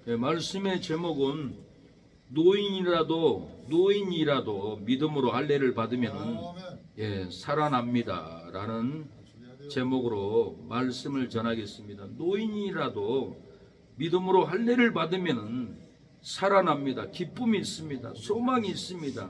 예, 말씀의 제목은 노인이라도 믿음으로 할례를 받으면 살아납니다라는 제목으로 말씀을 전하겠습니다. 노인이라도 믿음으로 할례를 받으면 살아납니다. 기쁨이 있습니다. 소망이 있습니다.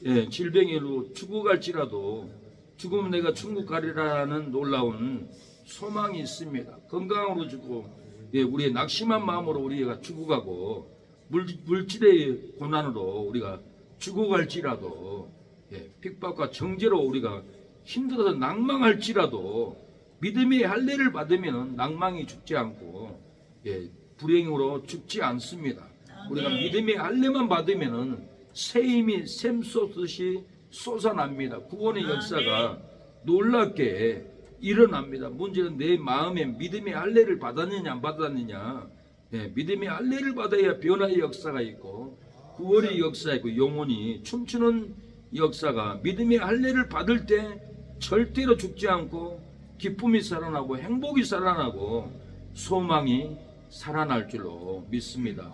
예, 질병으로 죽어갈지라도 죽으면 내가 천국 가리라는 놀라운 소망이 있습니다. 건강으로 죽고, 예, 우리의 낙심한 마음으로 우리가 죽어가고 물질의 고난으로 우리가 죽어갈지라도, 예, 핍박과 정죄로 우리가 힘들어서 낭망할지라도 믿음의 할례를 받으면 낭망이 죽지 않고, 예, 불행으로 죽지 않습니다. 우리가 믿음의 할례만 받으면 새 힘이 샘솟듯이 솟아납니다. 구원의 역사가 놀랍게 일어납니다. 문제는 내 마음에 믿음의 할례를 받았느냐 안 받았느냐. 예, 믿음의 할례를 받아야 변화의 역사가 있고 구원의 역사가 있고 영혼이 춤추는 역사가, 믿음의 할례를 받을 때 절대로 죽지 않고 기쁨이 살아나고 행복이 살아나고 소망이 살아날 줄로 믿습니다.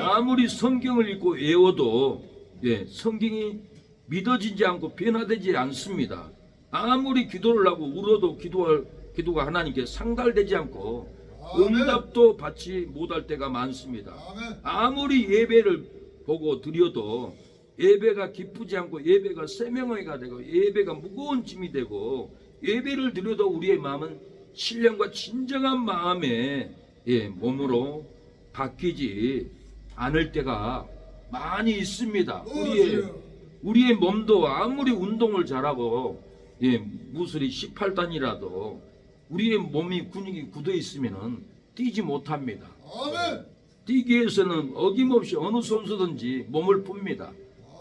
아무리 성경을 읽고 외워도, 예, 성경이 믿어지지 않고 변화되지 않습니다. 아무리 기도를 하고 울어도 기도가 하나님께 상달되지 않고 응답도 받지 못할 때가 많습니다. 아무리 예배를 보고 드려도 예배가 기쁘지 않고 예배가 세명의가 되고 예배가 무거운 짐이 되고 예배를 드려도 우리의 마음은 신령과 진정한 마음에, 예, 몸으로 바뀌지 않을 때가 많이 있습니다. 우리의 몸도 아무리 운동을 잘하고, 예, 무술이 18단이라도 우리의 몸이 근육이 굳어 있으면 뛰지 못합니다. 뛰기 위해서는 어김없이 어느 선수든지 몸을 풉니다.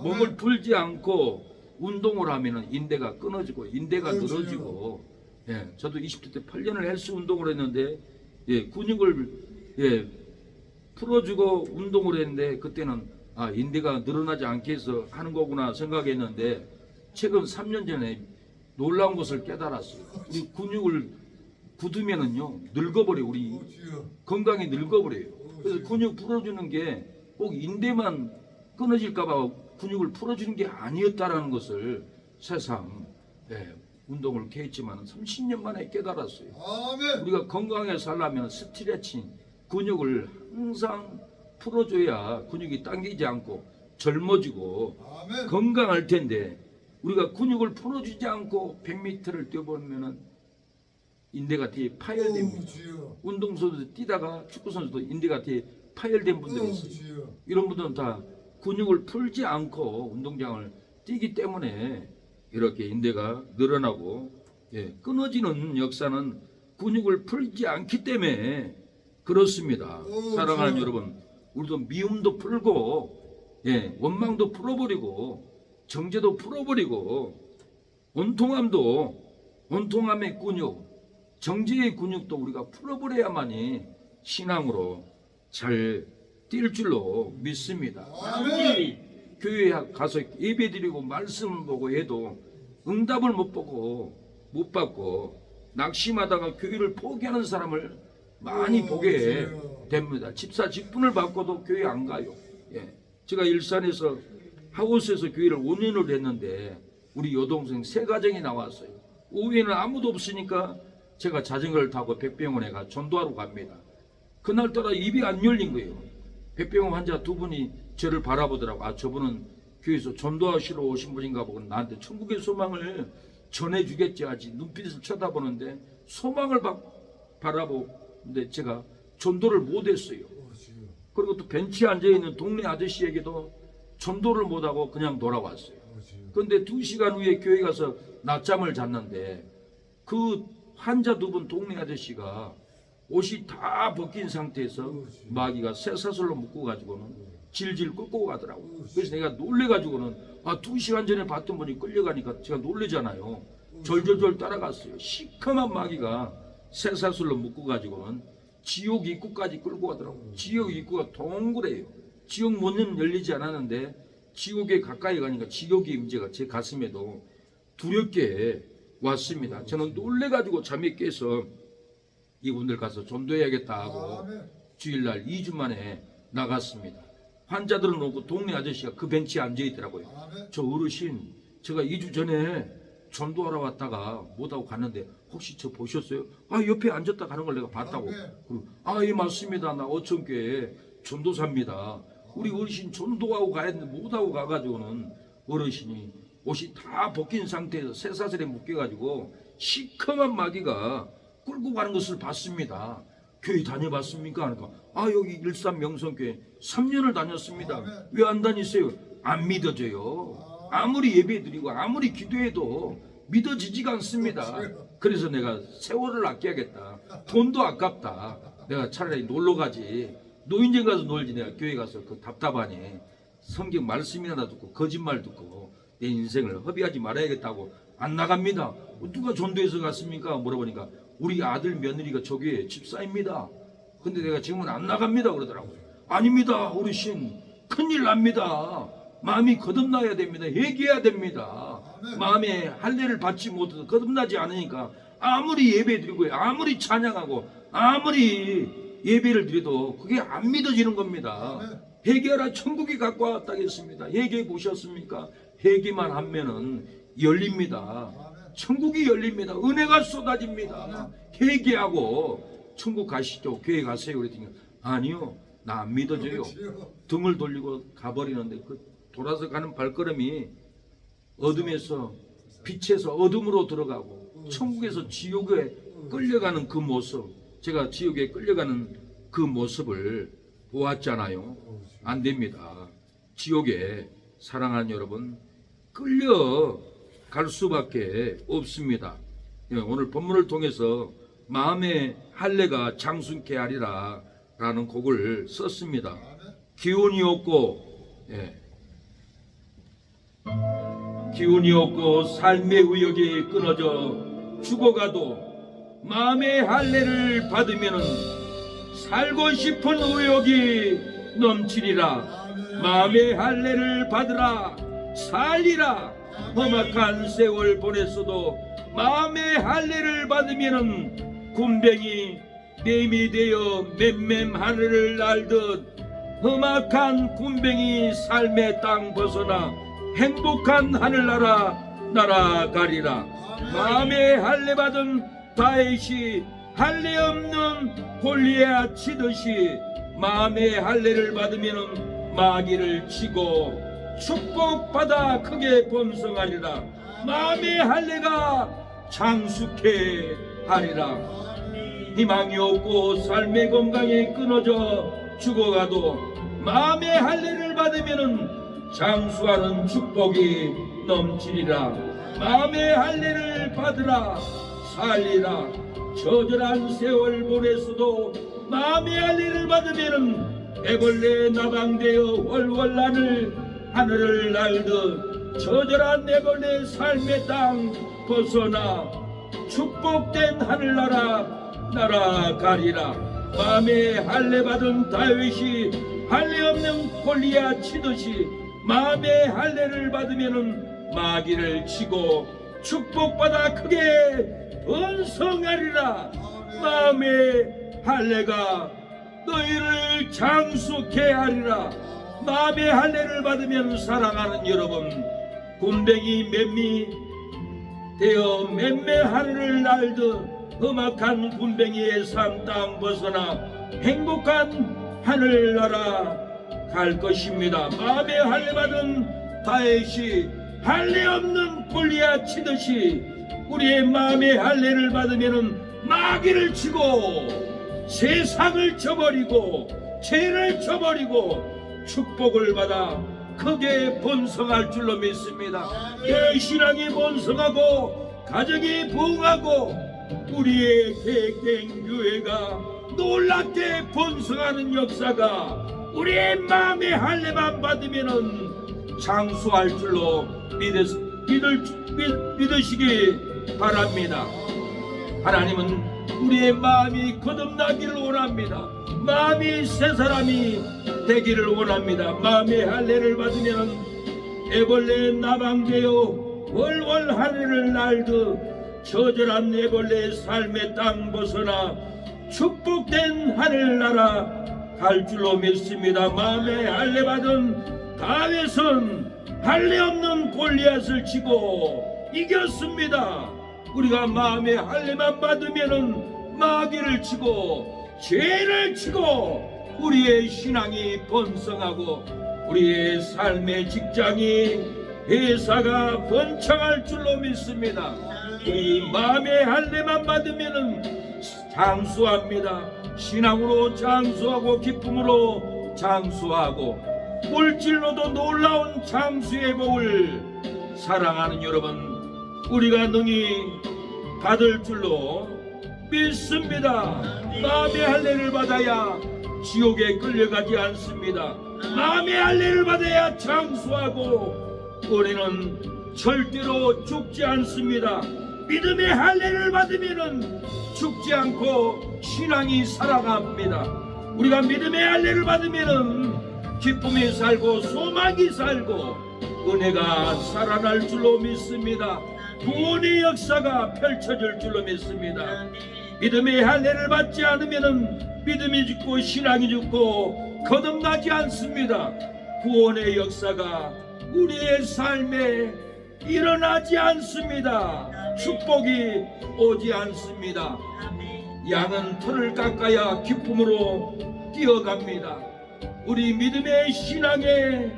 몸을 풀지 않고 운동을 하면 인대가 끊어지고 인대가 늘어지고, 예, 저도 20대 때 8년을 헬스 운동을 했는데, 예, 근육을, 예, 풀어주고 운동을 했는데 그때는 인대가 늘어나지 않게 해서 하는 거구나 생각했는데 최근 3년 전에 놀라운 것을 깨달았어요. 우리 근육을 굳으면은요 늙어버려. 우리 건강이 늙어버려요. 그래서 근육 풀어주는 게 꼭 인대만 끊어질까봐 근육을 풀어주는 게 아니었다라는 것을 새삼, 예, 운동을 이렇게 했지만 30년 만에 깨달았어요. 우리가 건강하게 살려면 스트레칭, 근육을 항상 풀어줘야 근육이 당기지 않고 젊어지고 건강할 텐데, 우리가 근육을 풀어주지 않고 100m를 뛰어보면 인대가 뒤에 파열됩니다. 운동선수도 뛰다가 축구선수도 인대가 뒤에 파열된 분들이 있어요. 이런 분들은 다 근육을 풀지 않고 운동장을 뛰기 때문에 이렇게 인대가 늘어나고, 예, 끊어지는 역사는 근육을 풀지 않기 때문에 그렇습니다. 사랑하는 여러분, 우리도 미움도 풀고, 예, 원망도 풀어버리고 정죄도 풀어버리고 원통함의 근육, 정죄의 근육도 우리가 풀어버려야만이 신앙으로 잘 뛸 줄로 믿습니다. 아무리 교회에 가서 예배드리고 말씀 보고 해도 응답을 못 받고 낙심하다가 교회를 포기하는 사람을 많이 보게 됩니다. 집사 직분을 받고도 교회 안 가요. 예. 제가 일산에서 하우스에서 교회를 5년을 했는데 우리 여동생 3가정이 나왔어요. 오후에는 아무도 없으니까 제가 자전거를 타고 백병원에 가 전도하러 갑니다. 그날따라 입이 안 열린 거예요. 백병원 환자 2분이 저를 바라보더라고. 저분은 교회에서 전도하시러 오신 분인가 보고 나한테 천국의 소망을 전해주겠지 하지 눈빛을 쳐다보는데 소망을 바라보는데 제가 전도를 못했어요. 그리고 또 벤치에 앉아있는 동네 아저씨에게도 전도를 못하고 그냥 돌아왔어요. 그런데 2시간 후에 교회 가서 낮잠을 잤는데 그 환자 2분 동네 아저씨가 옷이 다 벗긴 상태에서 마귀가 쇠사슬로 묶어가지고는 질질 끌고 가더라고요. 그래서 내가 놀래가지고는 2시간 전에 봤던 분이 끌려가니까 제가 놀래잖아요. 절절절 따라갔어요. 시커먼 마귀가 쇠사슬로 묶어가지고는 지옥 입구까지 끌고 가더라고요. 지옥 입구가 동그래요. 지옥 문은 열리지 않았는데 지옥에 가까이 가니까 지옥의 임재가 제 가슴에도 두렵게 왔습니다. 저는 놀래가지고 잠이 깨서 이분들 가서 전도해야겠다 하고 주일날 2주 만에 나갔습니다. 환자들은 오고 동네 아저씨가 그 벤치에 앉아있더라고요. 저 어르신 제가 2주 전에 전도하러 왔다가 못하고 갔는데 혹시 저 보셨어요? 아, 옆에 앉았다 가는 걸 내가 봤다고. 아, 예, 맞습니다. 나 어천교회 전도사입니다. 우리 어르신 전도하고 가야 했는데 못하고 가가지고는 어르신이 옷이 다 벗긴 상태에서 쇠사슬에 묶여가지고 시커먼 마귀가 끌고 가는 것을 봤습니다. 교회 다녀봤습니까? 하니까 아, 여기 일산 명성교회 3년을 다녔습니다. 왜 안 다니세요? 안 믿어져요. 아무리 예배드리고 아무리 기도해도 믿어지지가 않습니다. 그래서 내가 세월을 아껴야겠다. 돈도 아깝다. 내가 차라리 놀러 가지. 노인정 가서 놀지. 내가 교회 가서 그 답답하니 성경 말씀이나 듣고 거짓말 듣고 내 인생을 허비하지 말아야겠다고 안 나갑니다. 누가 전도해서 갔습니까? 물어보니까 우리 아들 며느리가 저교회 집사입니다. 근데 내가 지금은 안 나갑니다 그러더라고요. 아닙니다 어르신, 큰일 납니다. 마음이 거듭나야 됩니다. 회개해야 됩니다. 마음에 할례를 받지 못해서 거듭나지 않으니까 아무리 예배드리고 아무리 찬양하고 아무리 예배를 드려도 그게 안 믿어지는 겁니다. 회개하라 천국이 갖고 왔다 했습니다. 회개해 보셨습니까? 회개만 하면은 열립니다. 천국이 열립니다. 은혜가 쏟아집니다. 회개하고 천국 가시죠. 교회 가세요. 그랬더니 아니요, 나 안 믿어져요. 등을 돌리고 가버리는데 그 돌아서 가는 발걸음이 어둠에서 빛에서 어둠으로 들어가고 천국에서 지옥에 끌려가는 그 모습, 제가 지옥에 끌려가는 그 모습을 보았잖아요. 안 됩니다. 지옥에 사랑하는 여러분 끌려갈 수밖에 없습니다. 오늘 본문을 통해서 마음의 할례가 장순케 하리라 라는 곡을 썼습니다. 기운이 없고 기운이 없고 삶의 의욕이 끊어져 죽어가도 마음의 할례를 받으면 살고 싶은 의욕이 넘치리라. 마음의 할례를 받으라 살리라. 험악한 세월 보냈어도 마음의 할례를 받으면 군뱅이 뱀이 되어 맴맴 하늘을 날듯 험악한 군뱅이 삶의 땅 벗어나 행복한 하늘나라 날아가리라. 마음의 할례 받은 다윗이 할례 없는 골리앗 치듯이 마음의 할례를 받으면 마귀를 치고 축복받아 크게 번성하리라. 마음의 할례가 장수케 하리라. 희망이 없고 삶의 건강이 끊어져 죽어가도 마음의 할례를 받으면 장수하는 축복이 넘치리라. 마음의 할례를 받으라 살리라. 처절한 세월 보냈어도 마음의 할례를 받으면 애벌레 나방되어 월월 하늘을 날듯 처절한 애벌레 삶의 땅 벗어나 축복된 하늘나라 날아가리라. 마음의 할례 받은 다윗이 할례 없는 골리앗 치듯이 마음의 할례를 받으면은 마귀를 치고 축복받아 크게 번성하리라. 마음의 할례가 너희를 장수케 하리라. 마음의 할례를 받으면 사랑하는 여러분, 군뱅이 맴이 되어 맴매 하늘을 날듯 험악한 군뱅이의 삶 땅 벗어나 행복한 하늘나라 갈 것입니다. 마음의 할례 받은 다윗이 할례 없는 골리앗 치듯이 우리의 마음의 할례를 받으면은 마귀를 치고 세상을 쳐버리고 죄를 쳐버리고 축복을 받아 크게 번성할 줄로 믿습니다. 내 신앙이 번성하고 가정이 부흥하고 우리의 계획된 교회가 놀랍게 번성하는 역사가 우리의 마음의 할례만 받으면은 장수할 줄로 믿으시기 바랍니다. 하나님은 우리의 마음이 거듭나기를 원합니다. 마음이 새 사람이 되기를 원합니다. 마음의 할례를 받으면 애벌레 나방되어 월월 하늘을 날듯 처절한 애벌레 삶의 땅 벗어나 축복된 하늘나라 갈 줄로 믿습니다. 마음에 할례 받은 다윗은 할례 없는 골리앗을 치고 이겼습니다. 우리가 마음에 할례만 받으면은 마귀를 치고 죄를 치고 우리의 신앙이 번성하고 우리의 삶의 직장이 회사가 번창할 줄로 믿습니다. 우리 마음의 할례만 받으면은 장수합니다. 신앙으로 장수하고 기쁨으로 장수하고 물질로도 놀라운 장수의 복을 사랑하는 여러분, 우리가 능히 받을 줄로 믿습니다. 마음의 할례를 받아야 지옥에 끌려가지 않습니다. 마음의 할례를 받아야 장수하고 우리는 절대로 죽지 않습니다. 믿음의 할례를 받으면 죽지 않고 신앙이 살아갑니다. 우리가 믿음의 할례를 받으면 기쁨이 살고 소망이 살고 은혜가 살아날 줄로 믿습니다. 구원의 역사가 펼쳐질 줄로 믿습니다. 믿음의 할례를 받지 않으면 믿음이 죽고 신앙이 죽고 거듭나지 않습니다. 구원의 역사가 우리의 삶에 일어나지 않습니다. 축복이 오지 않습니다. 양은 털을 깎아야 기쁨으로 뛰어갑니다. 우리 믿음의 신앙의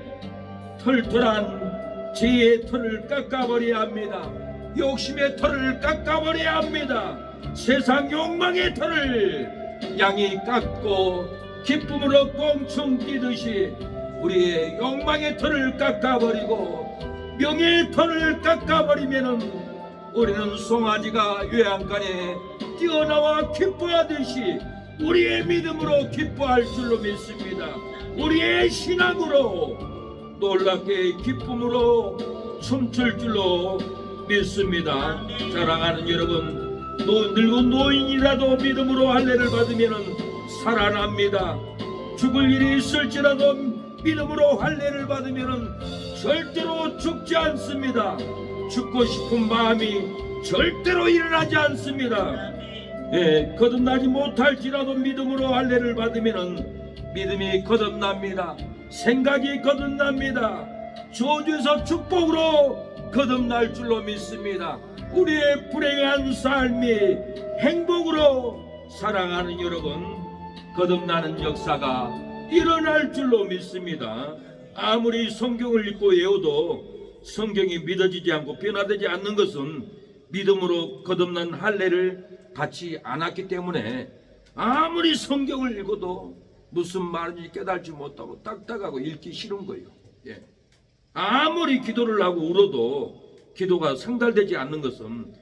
털털한 죄의 털을 깎아버려야 합니다. 욕심의 털을 깎아버려야 합니다. 세상 욕망의 털을 양이 깎고 기쁨으로 꽁충 뛰듯이 우리의 욕망의 털을 깎아버리고 명예의 털을 깎아버리면은 우리는 송아지가 요양간에 뛰어나와 기뻐하듯이 우리의 믿음으로 기뻐할 줄로 믿습니다. 우리의 신앙으로 놀랍게 기쁨으로 춤출 줄로 믿습니다. 사랑하는 여러분, 늙은 노인이라도 믿음으로 할례를 받으면 살아납니다. 죽을 일이 있을지라도 믿음으로 할례를 받으면 절대로 죽지 않습니다. 죽고 싶은 마음이 절대로 일어나지 않습니다. 거듭나지 못할지라도 믿음으로 할례를 받으면 믿음이 거듭납니다. 생각이 거듭납니다. 저주에서 축복으로 거듭날 줄로 믿습니다. 우리의 불행한 삶이 행복으로 사랑하는 여러분, 거듭나는 역사가 일어날 줄로 믿습니다. 아무리 성경을 읽고 외워도 성경이 믿어지지 않고 변화되지 않는 것은 믿음으로 거듭난 할례를 받지 않았기 때문에 아무리 성경을 읽어도 무슨 말인지 깨달지 못하고 딱딱하고 읽기 싫은 거예요. 아무리 기도를 하고 울어도 기도가 상달되지 않는 것은,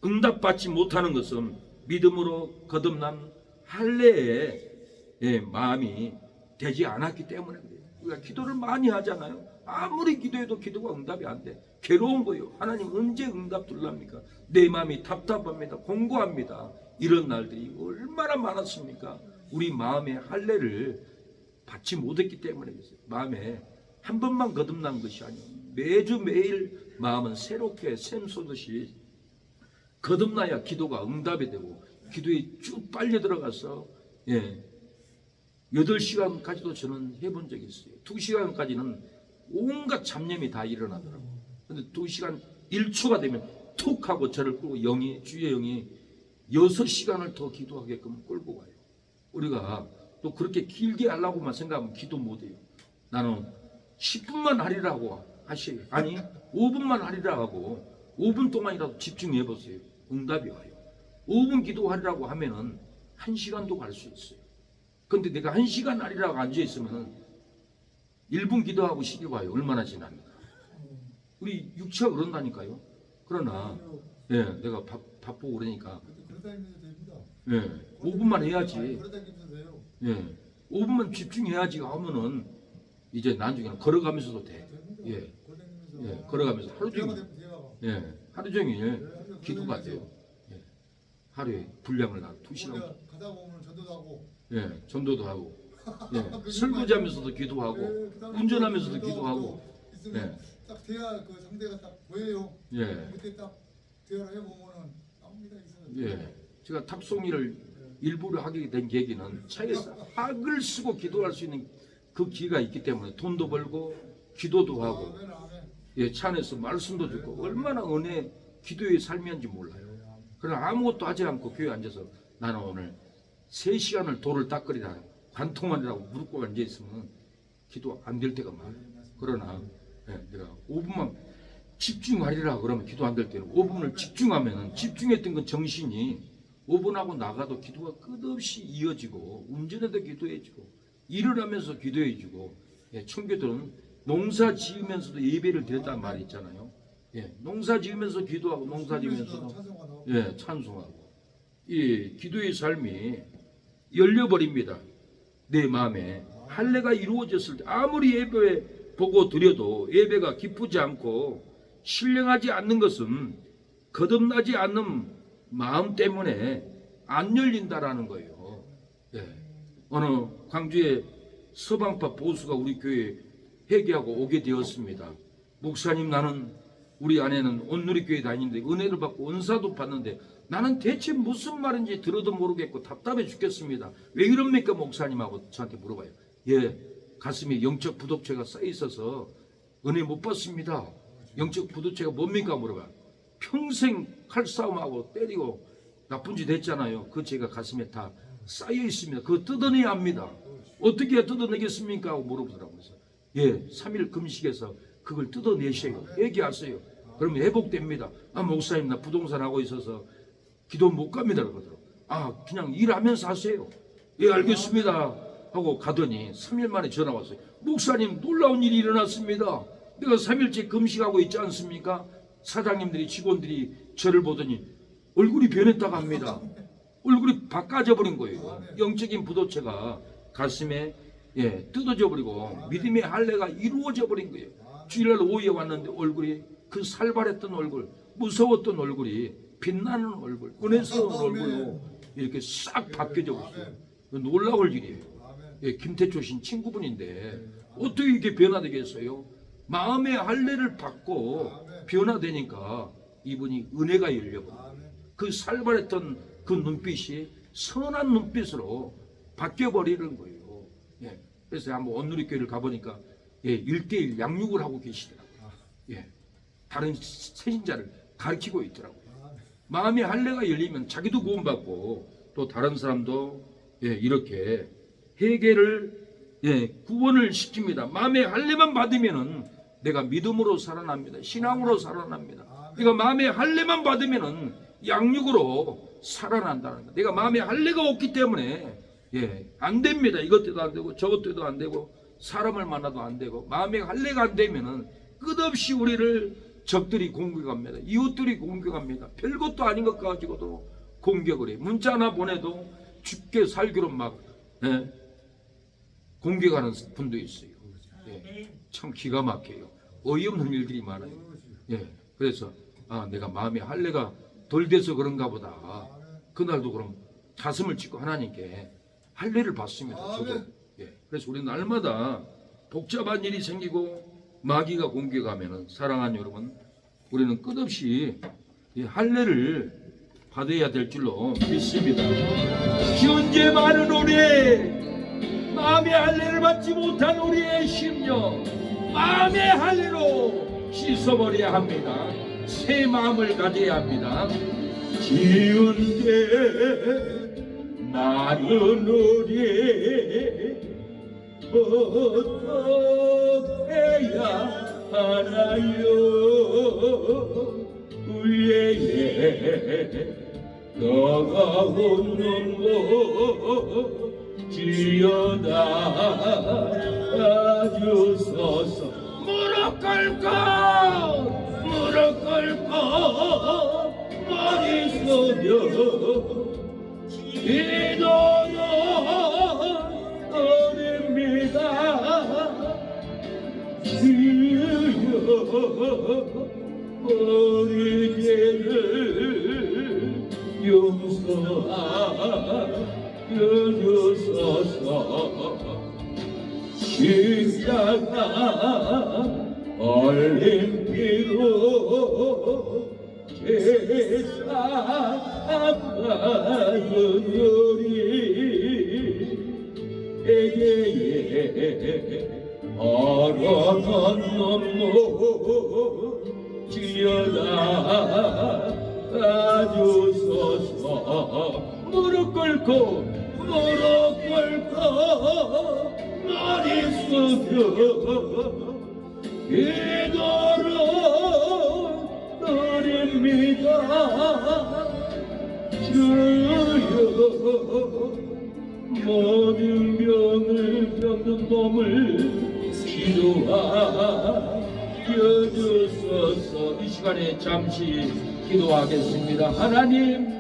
응답받지 못하는 것은 믿음으로 거듭난 할례의 마음이 되지 않았기 때문에 그래요. 우리가 기도를 많이 하잖아요. 아무리 기도해도 기도가 응답이 안 돼. 괴로운 거예요. 하나님 언제 응답 줄랍니까? 내 마음이 답답합니다. 공고합니다. 이런 날들이 얼마나 많았습니까? 우리 마음의 할례를 받지 못했기 때문에 그랬어요. 마음에 한 번만 거듭난 것이 아니에요. 매주 매일 마음은 새롭게 샘솟듯이 거듭나야 기도가 응답이 되고 기도에 쭉 빨려 들어가서 8시간까지도 저는 해본 적이 있어요. 2시간까지는 온갖 잡념이 다 일어나더라고요. 근데 2시간 1초가 되면 툭 하고 저를 끌고 주의 영이 6시간을 더 기도하게끔 끌고 가요. 우리가 또 그렇게 길게 하려고만 생각하면 기도 못해요. 나는 10분만 하리라고 하시, 아니 5분만 하리라 하고 5분 동안이라도 집중해 보세요. 응답이 와요. 5분 기도하리라고 하면은 1시간도 갈 수 있어요. 근데 내가 1시간 하리라고 앉아 있으면은 1분 기도하고 시기 와요. 얼마나 지납니까? 우리 육체가 그런다니까요. 그러나 내가 바쁘고 그러니까 5분만 해야지. 5분만 집중해야지 하면은 이제 나중에는 걸어가면서도 돼. 걸어가면서 하루 종일 기도가 돼요. 하루에 분량을 나 2시간. 가다 보면 전도도 하고. 전도도 하고. 설거지하면서도 기도하고. 운전하면서도 기도하고. 딱 대화 그 상대가 딱 보여요. 그때 딱 대화를 해보면은 나옵니다. 제가 탑송이를 일부러 하게 된 계기는 차에서 악을 쓰고 기도할 수 있는 그 기회가 있기 때문에 돈도 벌고 기도도 하고 아멘, 아멘. 예, 차 안에서 말씀도 듣고 얼마나 은혜 기도의 삶이었는지 몰라요. 그러나 아무것도 하지 않고 교회에 앉아서 나는 오늘 3시간을 돌을 닦으리라 관통하리라고 무릎 꿇고 앉아있으면 기도 안 될 때가 많아요. 그러나 예, 내가 5분만 집중하리라 그러면 기도 안 될 때는 5분을 집중하면 집중했던 건 정신이 5분하고 나가도 기도가 끝없이 이어지고 운전해도 기도해지고 일을 하면서 기도해지고 예, 청교도는 농사 지으면서도 예배를 드렸다는 말이 있잖아요. 예, 농사 지으면서 기도하고 농사 지으면서도 찬송하고. 예, 찬송하고 이 기도의 삶이 열려버립니다. 내 마음에 할례가 이루어졌을 때 아무리 예배 보고 드려도 예배가 기쁘지 않고 신령하지 않는 것은 거듭나지 않는 마음 때문에 안 열린다라는 거예요. 예. 어느 광주의 서방파 보수가 우리 교회에 회개하고 오게 되었습니다. 목사님, 나는 우리 아내는 온누리교회 다니는데 은혜를 받고 은사도 받는데 나는 대체 무슨 말인지 들어도 모르겠고 답답해 죽겠습니다. 왜 이럽니까 목사님하고 저한테 물어봐요. 예, 가슴에 영적 부독체가 쌓여 있어서 은혜 못 받습니다. 영적 부독체가 뭡니까 물어봐요. 평생 칼싸움하고 때리고 나쁜 짓 했잖아요. 그 제가 가슴에 다 쌓여 있습니다. 그거 뜯어내야 합니다. 어떻게 뜯어내겠습니까? 하고 물어보더라고요. 예, 3일 금식에서 그걸 뜯어내셔요. 얘기하세요. 그러면 회복됩니다. 아, 목사님, 나 부동산 하고 있어서 기도 못 갑니다. 그러더라고요. 아, 그냥 일하면서 하세요. 예, 알겠습니다. 하고 가더니 3일 만에 전화 왔어요. 목사님, 놀라운 일이 일어났습니다. 내가 3일째 금식하고 있지 않습니까? 사장님들이, 직원들이 저를 보더니 얼굴이 변했다고 합니다. 얼굴이 바꿔져 버린 거예요. 영적인 부도체가 가슴에 예, 뜯어져 버리고 믿음의 할례가 이루어져 버린 거예요. 주일날 오후에 왔는데 얼굴이 그 살발했던 얼굴, 무서웠던 얼굴이 빛나는 얼굴, 은혜스러운 얼굴로 이렇게 싹 바뀌어져 버렸어요. 놀라울 일이에요. 예, 김태초 신 친구분인데 어떻게 이렇게 변화되겠어요? 마음의 할례를 받고 변화되니까 이분이 은혜가 열려버려요. 그 살발했던 그 눈빛이 선한 눈빛으로 바뀌어버리는 거예요. 예, 그래서 한번 온누리교회를 가보니까 예, 1대1 양육을 하고 계시더라고요. 예, 다른 세신자를 가르치고 있더라고요. 마음의 할례가 열리면 자기도 구원받고 또 다른 사람도 예, 이렇게 회개를 예, 구원을 시킵니다. 마음의 할례만 받으면은 내가 믿음으로 살아납니다. 신앙으로 살아납니다. 내가 마음의 할례만 받으면은 양육으로 살아난다는 거. 내가 마음의 할례가 없기 때문에 예, 안 됩니다. 이것도 안 되고 저것도 안 되고 사람을 만나도 안 되고 마음의 할례가 안 되면은 끝없이 우리를 적들이 공격합니다. 이웃들이 공격합니다. 별것도 아닌 것 가지고도 공격을 해요. 문자 하나 보내도 죽게 살기로 막 예, 공격하는 분도 있어요. 예, 참 기가 막혀요. 어이없는 일들이 많아요. 예, 그래서 아, 내가 마음의 할례가 덜 돼서 그런가 보다. 그날도 그럼 가슴을 찢고 하나님께 할례를 받습니다. 저도. 예, 그래서 우리는 날마다 복잡한 일이 생기고 마귀가 공격하면은 사랑하는 여러분, 우리는 끝없이 이 할례를 받아야 될 줄로 믿습니다. 현재 많은 우리 마음의 할례를 받지 못한 우리의 심령, 마음의 할례로 씻어버려야 합니다. 새 마음을 가져야 합니다. 지은 죄 많은 우리 어떻게 해야 하나요? 우리의 너가온 눈물 지어다 주소서. 무릎 꿇고 머리 숙여 기도는 어립니다. 주여 우리 죄를 용서하여 주소서. 십자가 얼린 피로 제사 우리에게 얼어난 눈물 질려나 주소서. 무릎 꿇고 머리 숙여 기도를 드립니다. 주여 모든 병을 병든 몸을 치료하여 주소서. 이 시간에 잠시 기도하겠습니다. 하나님,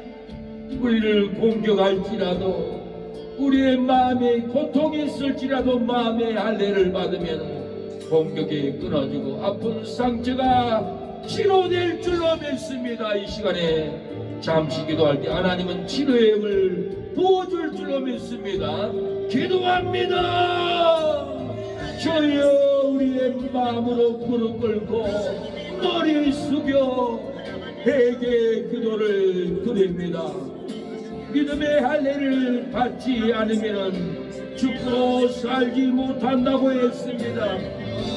우리를 공격할지라도 우리의 마음에 고통이 있을지라도 마음의 할례를 받으면 공격이 끊어지고 아픈 상처가 치료될 줄로 믿습니다. 이 시간에 잠시 기도할 때 하나님은 치료의 힘을 부어줄 줄로 믿습니다. 기도합니다. 주여, 우리의 마음으로 무릎 꿇고 머리 숙여 회개 기도를 드립니다. 믿음의 할례를 받지 않으면 죽고 살지 못한다고 했습니다.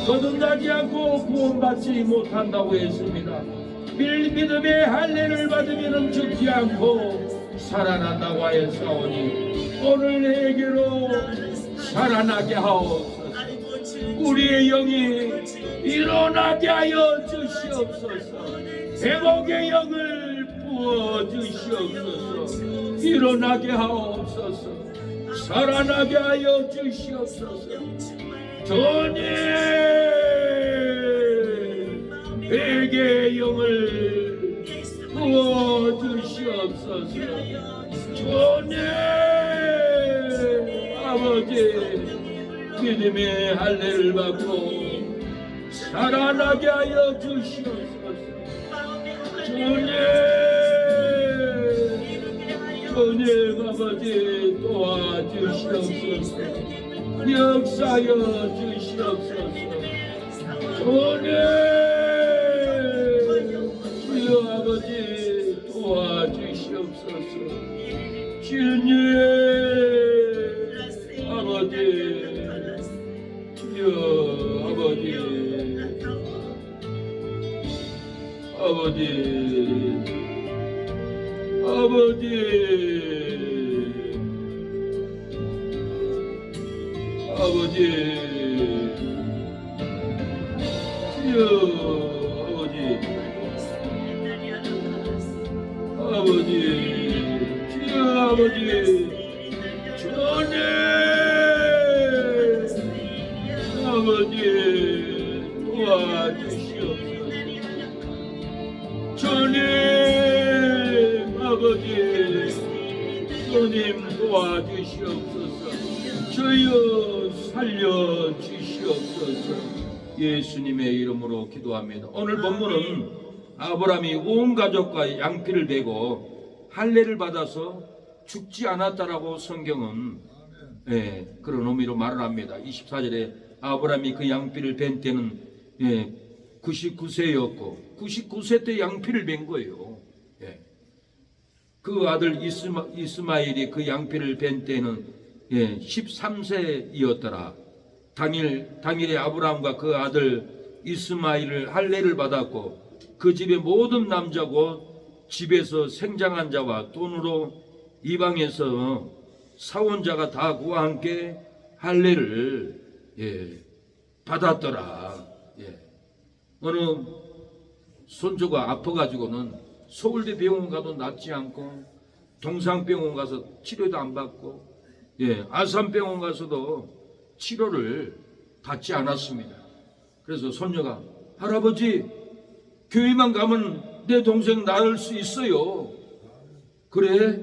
거듭나지 않고 구원받지 못한다고 했습니다. 믿음의 할례를 받으면 죽지 않고 살아난다고 하였사오니 오늘 회개로 살아나게 하옵소서. 우리의 영이 일어나게 하여 주시옵소서. 회복의 영을 부어 주시옵소서. 일어나게 하옵소서. 살아나게 하여 주시옵소서. 주님, 회개의 영을 부어 주시옵소서. 주님, 아버지, 믿음의 할례를 받고 살아나게 하여 주시옵소서. 주님, 아버지, 도와주시옵소서. 역사여 주시옵소서. 주님, 주여 아버지, 도와주시옵소서. 주님, 아버지, 주여 아버지, 아버지, 아버지, 아버지, 주여 아버지, 아버지, 주여 아버지, 주님, 아버지, 도와주시옵소서. 주님, 아버지, 주님 도와주시옵소서. 주여 살려주시옵소서. 예수님의 이름으로 기도합니다. 오늘 본문은 아브라함이 온 가족과 양피를 베고 할례를 받아서 죽지 않았다라고 성경은 그런 의미로 말을 합니다. 24절에 아브라함이 그 양피를 벤 때는 99세였고 99세 때 양피를 벤 거예요. 그 아들 이스마엘이 그 양피를 벤 때는 13세이었더라. 당일에 아브라함과 그 아들 이스마엘을 할례를 받았고 그 집의 모든 남자고 집에서 생장한 자와 돈으로 이방에서 사온 자가 다 그와 함께 할례를 받았더라. 어느 손주가 아파가지고는 서울대 병원 가도 낫지 않고 동상병원 가서 치료도 안 받고 아산병원 가서도 치료를 받지 않았습니다. 그래서 손녀가 할아버지 교회만 가면 내 동생 나을 수 있어요. 그래?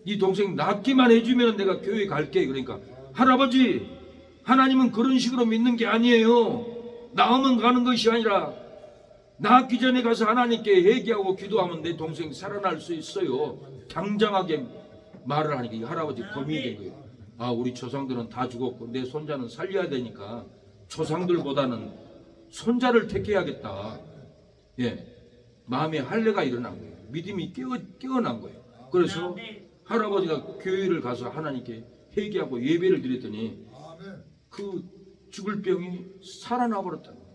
네 동생 낫기만 해주면 내가 교회 갈게. 그러니까 할아버지 하나님은 그런 식으로 믿는 게 아니에요. 나으면 가는 것이 아니라 낫기 전에 가서 하나님께 회개하고 기도하면 내 동생 살아날 수 있어요. 당장하게 말을 하니까 이 할아버지 고민이 된 거예요. 아, 우리 조상들은 다 죽었고 내 손자는 살려야 되니까 조상들보다는 손자를 택해야겠다. 마음에 할례가 일어난 거예요. 믿음이 깨어난 거예요. 그래서 할아버지가 교회를 가서 하나님께 회개하고 예배를 드렸더니 아멘. 그 죽을 병이 살아나 버렸다는 거예요.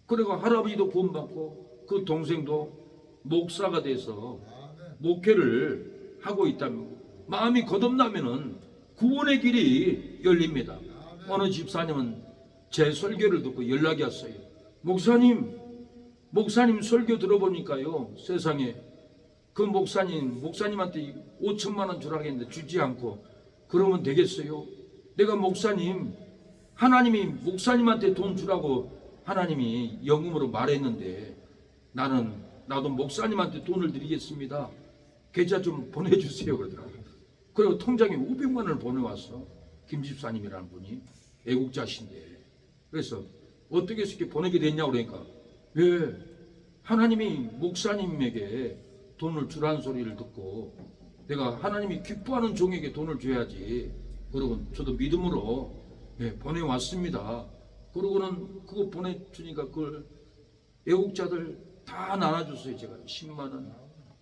그리고 할아버지도 구원받고 그 동생도 목사가 돼서 아멘. 목회를 하고 있다면 마음이 거듭나면은 구원의 길이 열립니다. 어느 집사님은 제 설교를 듣고 연락이 왔어요. 목사님 설교 들어보니까요, 세상에 그 목사님한테 5천만 원 주라고 했는데 주지 않고 그러면 되겠어요? 내가 하나님이 목사님한테 돈 주라고 하나님이 영음으로 말했는데 나도 목사님한테 돈을 드리겠습니다. 계좌 좀 보내주세요 그러더라고요. 그리고 통장에 500만 원을 보내왔어. 김 집사님이라는 분이 애국자신데. 그래서 어떻게 이렇게 보내게 됐냐고 그러니까 왜 하나님이 목사님에게 돈을 주라는 소리를 듣고 내가 하나님이 기뻐하는 종에게 돈을 줘야지. 그러고 저도 믿음으로 보내왔습니다. 그러고는 그거 보내주니까 그걸 애국자들 다 나눠줬어요. 제가 10만 원,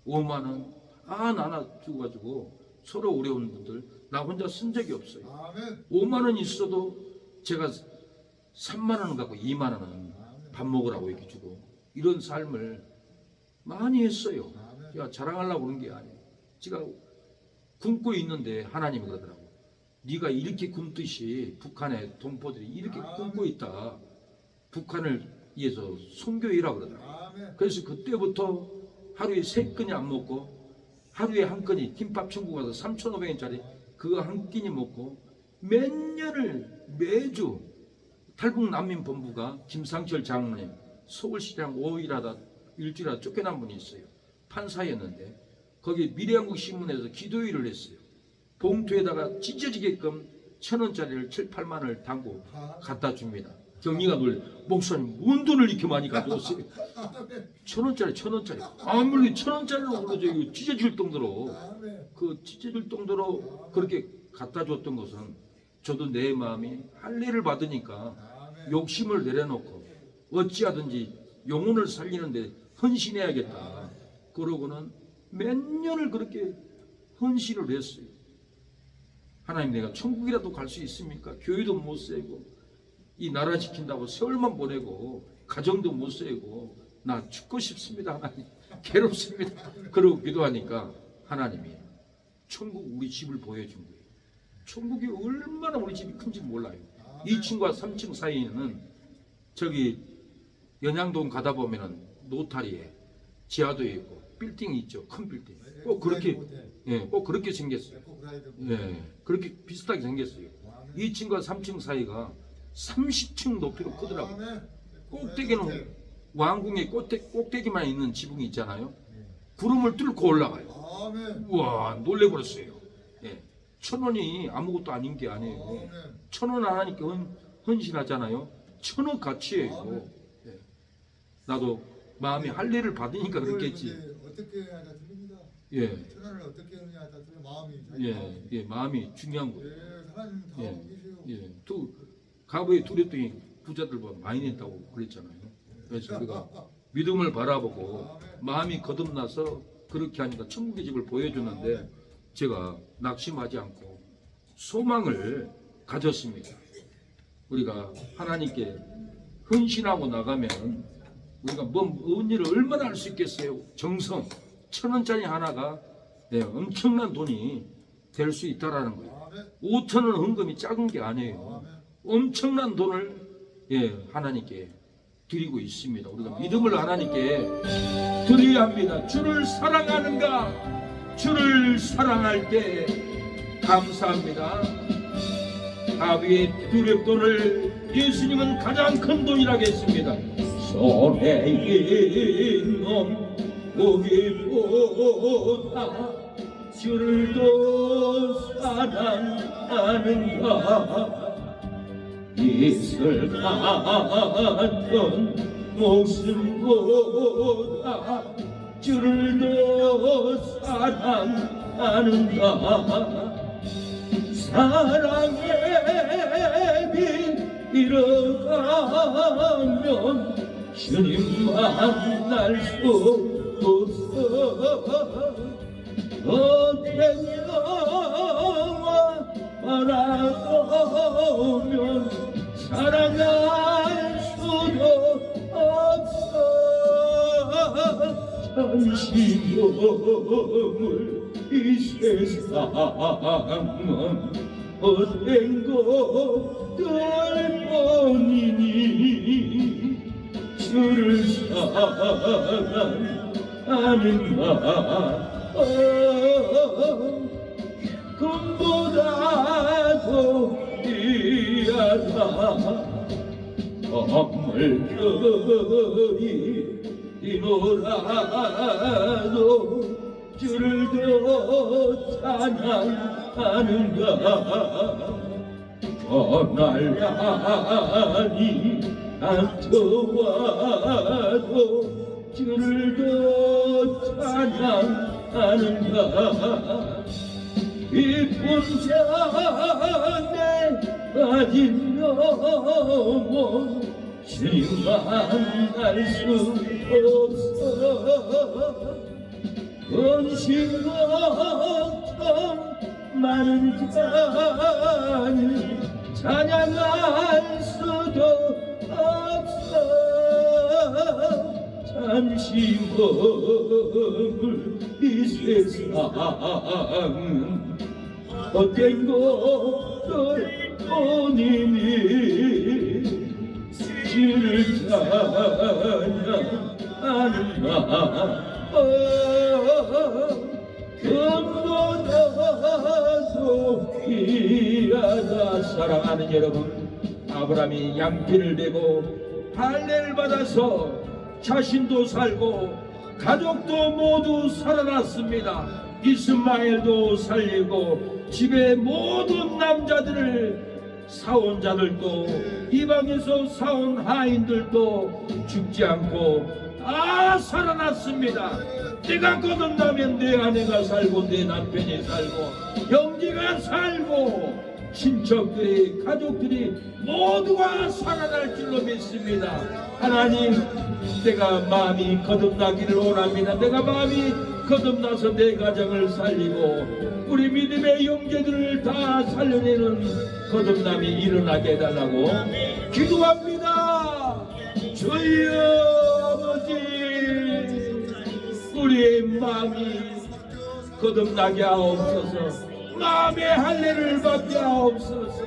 5만 원 다 나눠주가지고 서로 어려운 분들 나 혼자 쓴 적이 없어요. 아멘. 5만 원 있어도 제가 3만 원을 갖고 2만 원은 밥 먹으라고 이렇게 주고 이런 삶을 많이 했어요. 제가 자랑하려고 그런 게 아니에요. 제가 굶고 있는데 하나님이 그러더라고. 네가 이렇게 굶듯이 북한의 동포들이 이렇게 굶고 있다. 북한을 위해서 선교해라 그러더라고. 그래서 그때부터 하루에 3끼니 안 먹고 하루에 한 끼니 김밥 천국 가서 3,500원짜리 그거 한 끼니 먹고 몇 년을 매주 탈북난민본부가 김상철 장로님 서울시장 5일하다 일주일하다 쫓겨난 분이 있어요. 판사였는데 거기 미래한국신문에서 기도회를 했어요. 봉투에다가 찢어지게끔 1,000원짜리를 7, 8만을 담고 갖다 줍니다. 경리가 놀래. 목사님 뭔 돈을 이렇게 많이 가져왔어요? 1,000원짜리 아무리 1,000원짜리로 그러죠. 이거 찢어질 정도로 그 찢어질 정도로 그렇게 갖다 줬던 것은 저도 내 마음이 할례를 받으니까 욕심을 내려놓고 어찌하든지 영혼을 살리는데 헌신해야겠다. 그러고는 몇 년을 그렇게 헌신을 했어요. 하나님 내가 천국이라도 갈 수 있습니까? 교회도 못 세고 이 나라 지킨다고 세월만 보내고 가정도 못 세고 나 죽고 싶습니다. 하나님 괴롭습니다. 그러고 기도하니까 하나님이 천국 우리 집을 보여준 거예요. 천국이 얼마나 우리 집이 큰지 몰라요. 2층과 3층 사이에는 저기 연양동 가다 보면은 노타리에 지하도에 있고 빌딩이 있죠. 큰 빌딩. 꼭 그렇게 생겼어요. 그렇게 비슷하게 생겼어요. 2층과 3층 사이가 30층 높이로 크더라고요. 꼭대기는 왕궁의 꼭대기만 있는 지붕이 있잖아요. 구름을 뚫고 올라가요. 우와 놀래버렸어요. 1,000원이 아무것도 아닌 게 아니에요. 1,000원 안 하니까 헌신하잖아요. 1,000원 가치예요. 나도 마음이 할례를 받으니까 그렇겠지. 어떻게 해야 됩니다. 1,000원을 어떻게 하느냐 마음이 마음이 중요한 거예요. 하나님 다 계세요. 과거에 두렸더니 부자들보다 많이 냈다고 그랬잖아요. 그래서 우리가 믿음을 바라보고 마음이 거듭나서 그렇게 하니까 천국의 집을 보여주는데 제가 낙심하지 않고 소망을 가졌습니다. 우리가 하나님께 헌신하고 나가면 우리가 언니를 얼마나 할 수 있겠어요? 정성 1,000원짜리 하나가 엄청난 돈이 될 수 있다라는 거예요. 5,000원 헌금이 작은 게 아니에요. 엄청난 돈을 하나님께 드리고 있습니다. 우리가 믿음을 하나님께 드려야 합니다. 주를 사랑하는가? 주를 사랑할 때 감사합니다. 가비의 두렵돈을 예수님은 가장 큰 돈이라고 했습니다. 손에 있는 무기보다 주를 더 사랑하는가? 이슬 같은 목숨보다 주를 더 사랑하는가? 사랑의 빛 잃어가면 주님 만날 수 없어. 어땠나와 바라보면 사랑할 수도 없어. 잠시 머물 이 세상은 헛된 것들 뿐이니 주를 사랑하는 마음 금보다도 귀하다. 건물들이 뛰노라도 주를 더 찬양하는가. 떠날라니 안터와도 주를 더 찬양하는가. 이쁜 자네 가진 영혼 주님 만날 수 없어. 헌신거참 많은 자는 찬양할 수도 없어. 잠시 머물 이 세상은 헛된 것들 뿐이니 주를 찬양하는 마음 금보다도 귀하다. 사랑하는 여러분, 아브라함이 양피를 베고 할례를 받아서 자신도 살고 가족도 모두 살아났습니다. 이스마엘도 살리고 집의 모든 남자들을 사온 자들도 이방에서 사온 하인들도 죽지 않고 다 살아났습니다. 내가 거듭나면 내 아내가 살고 내 남편이 살고 형제가 살고 친척들이 가족들이 모두가 살아날 줄로 믿습니다. 하나님, 내가 마음이 거듭나기를 원합니다. 내가 마음이 거듭나서 내 가정을 살리고 우리 믿음의 형제들을 다 살려내는 거듭남이 일어나게 해달라고 기도합니다. 주여 아버지, 우리의 마음이 거듭나게 하옵소서. 마음의 할례를 받게 하옵소서.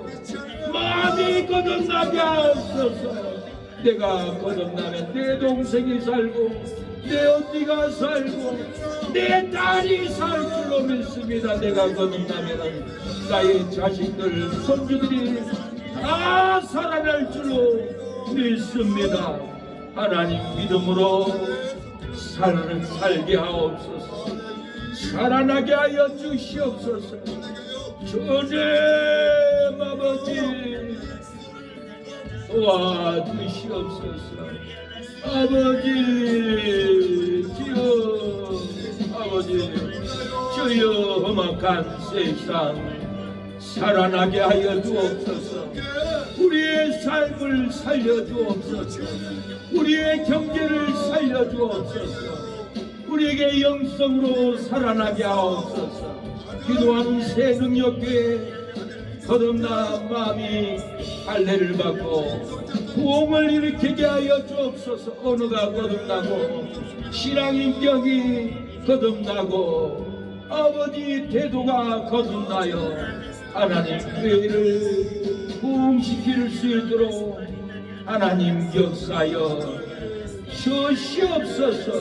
마음이 거듭나게 하옵소서. 내가 거듭나면 내 동생이 살고 내 언니가 살고 내 딸이 살 줄로 믿습니다. 내가 거듭나면 나의 자식들, 손주들이 다 살아날 줄로 믿습니다. 하나님, 믿음으로 살게 하옵소서. 살아나게 하여 주시옵소서. 주님 아버지, 도와주시옵소서. 아버지, 주여, 아버지, 주여, 험악한 세상 살아나게 하여 주옵소서. 우리의 삶을 살려주옵소서. 우리의 경제를 살려주옵소서. 우리에게 영성으로 살아나게 하옵소서. 기도하는 새 능력교회 거듭난 마음이 할례를 받고 부흥을 일으키게 하여 주옵소서. 언어가 거듭나고 신앙인격이 거듭나고 아버지 태도가 거듭나여 하나님 교회를 부흥시킬 수 있도록 하나님 역사여 주시옵소서.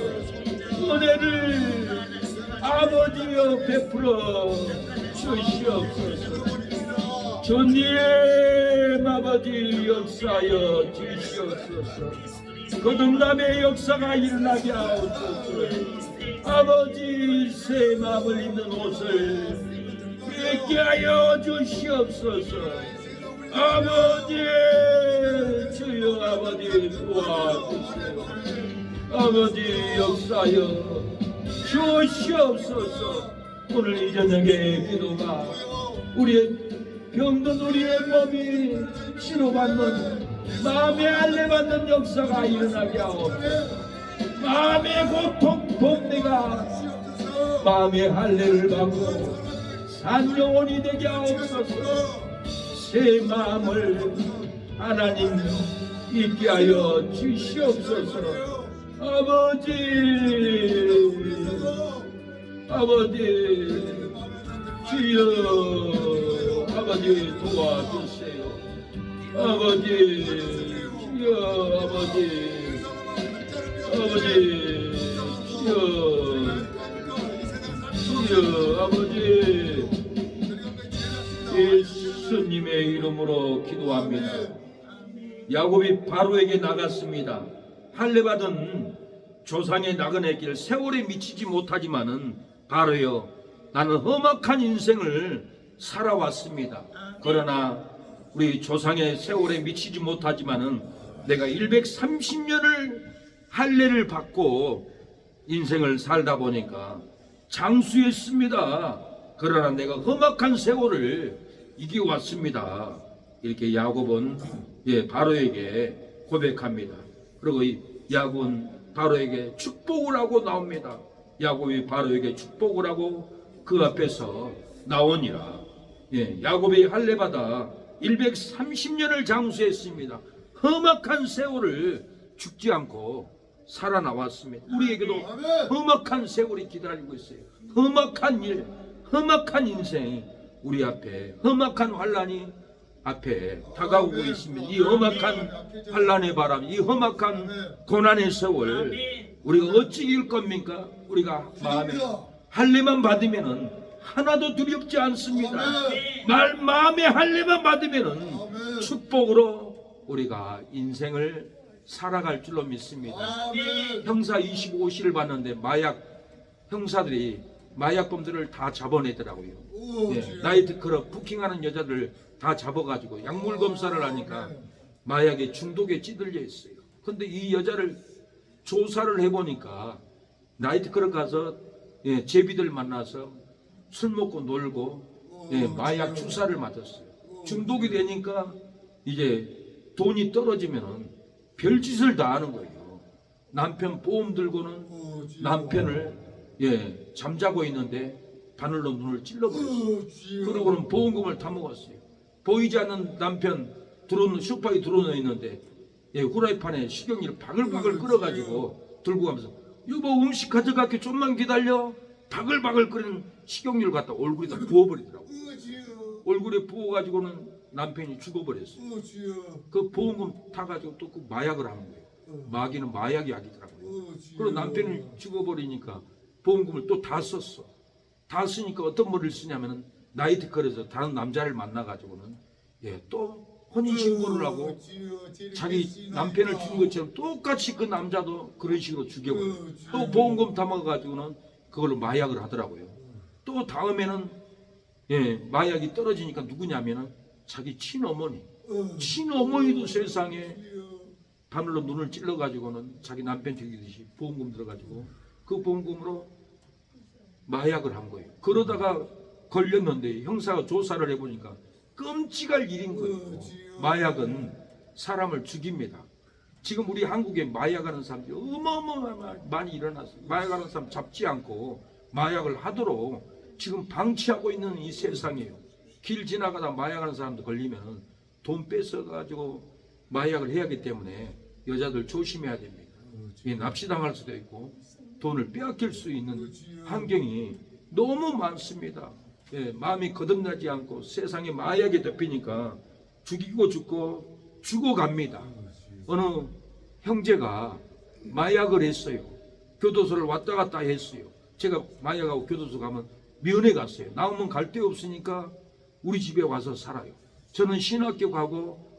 은혜를 아버지여 베풀어 주시옵소서. 주님 아버지 역사여 주시옵소서. 거듭남의 역사가 일어나게 하옵소서. 아버지 새 마음을 입는 옷을 입게 하여 주시옵소서. 아버지 주여 아버지 도와주시옵소서. 아버지 역사여 주시옵소서. 오늘 이 저녁의 기도가 우리의 병든 우리의 몸이 치료받는 마음의 할례받는 역사가 일어나게 하옵소서. 마음의 고통 범내가 주옵소서. 마음의 할례를 받고 산 영혼이 되게 하옵소서. 새 마음을 하나님 있게 하여 주시옵소서. 아버지, 아버지, 주여, 아버지 도와주세요. 아버지, 주여, 아버지, 아버지, 주여, 아버지, 예수님의 이름으로 기도합니다. 야곱이 바로에게 나갔습니다. 할례 받은 조상의 나그네길 세월에 미치지 못하지만은 바로여, 나는 험악한 인생을 살아왔습니다. 그러나 우리 조상의 세월에 미치지 못하지만은 내가 130년을 할례를 받고 인생을 살다 보니까 장수했습니다. 그러나 내가 험악한 세월을 이겨왔습니다. 이렇게 야곱은 바로에게 고백합니다. 그리고 이 야곱은 바로에게 축복을 하고 나옵니다. 야곱이 바로에게 축복을 하고 그 앞에서 나오니라. 야곱이 할례받아 130년을 장수했습니다. 험악한 세월을 죽지 않고 살아나왔습니다. 우리에게도 험악한 세월이 기다리고 있어요. 험악한 일, 험악한 인생, 우리 앞에 험악한 환란이 앞에 다가오고 있습니다. 이 험악한 환란의 바람, 이 험악한 고난의 세월 우리가 어찌 이길 겁니까? 우리가 마음에 할례만 받으면은 하나도 두렵지 않습니다. 마음에 할례만 받으면은 축복으로 우리가 인생을 살아갈 줄로 믿습니다. 형사 25시를 봤는데 마약 형사들이 마약범들을 다 잡아내더라고요. 나이트클럽 부킹하는 여자들 다 잡아가지고 약물 검사를 하니까 마약에 중독에 찌들려 있어요. 근데 이 여자를 조사를 해보니까 나이트클럽 가서 제비들 만나서 술 먹고 놀고 마약 주사를 맞았어요. 중독이 되니까 이제 돈이 떨어지면은 별짓을 다 하는 거예요. 남편 보험 들고는 남편을 잠자고 있는데 바늘로 눈을 찔러버렸어요. 그러고는 보험금을 다 먹었어요. 보이지 않는 남편 소파에 들어놓여 있는데 후라이팬에 식용유를 바글바글 끓여가지고 들고 가면서 여보 음식 가져갈게 좀만 기다려. 바글바글 끓인 식용유를 갖다 얼굴에다 부어버리더라고요. 얼굴에 부어가지고는 남편이 죽어버렸어요. 그 보험금 타가지고 또 그 마약을 하는 거예요. 마귀는 마약이 약이더라고요. 그리고 남편이 죽어버리니까 보험금을 또 다 썼어. 다 쓰니까 어떤 머리를 쓰냐면은 나이트클럽에서 다른 남자를 만나가지고는 또 혼인신고를 하고 자기 남편을 죽인 것처럼 똑같이 그 남자도 그런 식으로 죽여버려요. 또 보험금 담아가지고는 그걸로 마약을 하더라고요. 또 다음에는 마약이 떨어지니까 누구냐면은 자기 친어머니도 세상에 바늘로 눈을 찔러가지고는 자기 남편 죽이듯이 보험금 들어가지고 그 보험금으로 마약을 한 거예요. 그러다가 걸렸는데 형사가 조사를 해보니까 끔찍할 일인 거예요. 마약은 사람을 죽입니다. 지금 우리 한국에 마약하는 사람들이 어마어마하게 많이 일어났어요. 마약하는 사람 잡지 않고 마약을 하도록 지금 방치하고 있는 이 세상이에요. 길 지나가다 마약하는 사람도 걸리면 돈 뺏어가지고 마약을 해야 하기 때문에 여자들 조심해야 됩니다. 납치당할 수도 있고 돈을 빼앗길 수 있는 환경이 너무 많습니다. 마음이 거듭나지 않고 세상에 마약에 덮이니까 죽이고 죽고 죽어갑니다. 어느 형제가 마약을 했어요. 교도소를 왔다 갔다 했어요. 제가 마약하고 교도소 가면 면회 갔어요. 나오면 갈 데 없으니까 우리 집에 와서 살아요. 저는 신학교 가고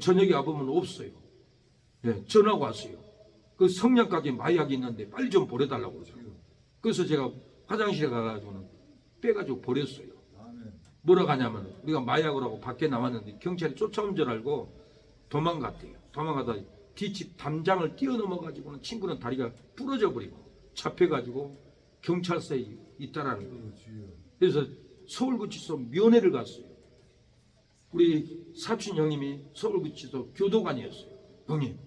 저녁에 와보면 없어요. 전화가 왔어요. 그 성냥가게 마약이 있는데 빨리 좀 보내달라고 그러죠. 그래서 제가 화장실에 가가지고는 빼가지고 버렸어요. 뭐라 가냐면 우리가 마약을 하고 밖에 나왔는데 경찰이 쫓아온 줄 알고 도망갔대요. 도망가다 뒷집 담장을 뛰어넘어가지고는 친구는 다리가 부러져 버리고 잡혀가지고 경찰서에 있다라는 거예요. 그래서 서울구치소 면회를 갔어요. 우리 사촌 형님이 서울구치소 교도관이었어요. 형님,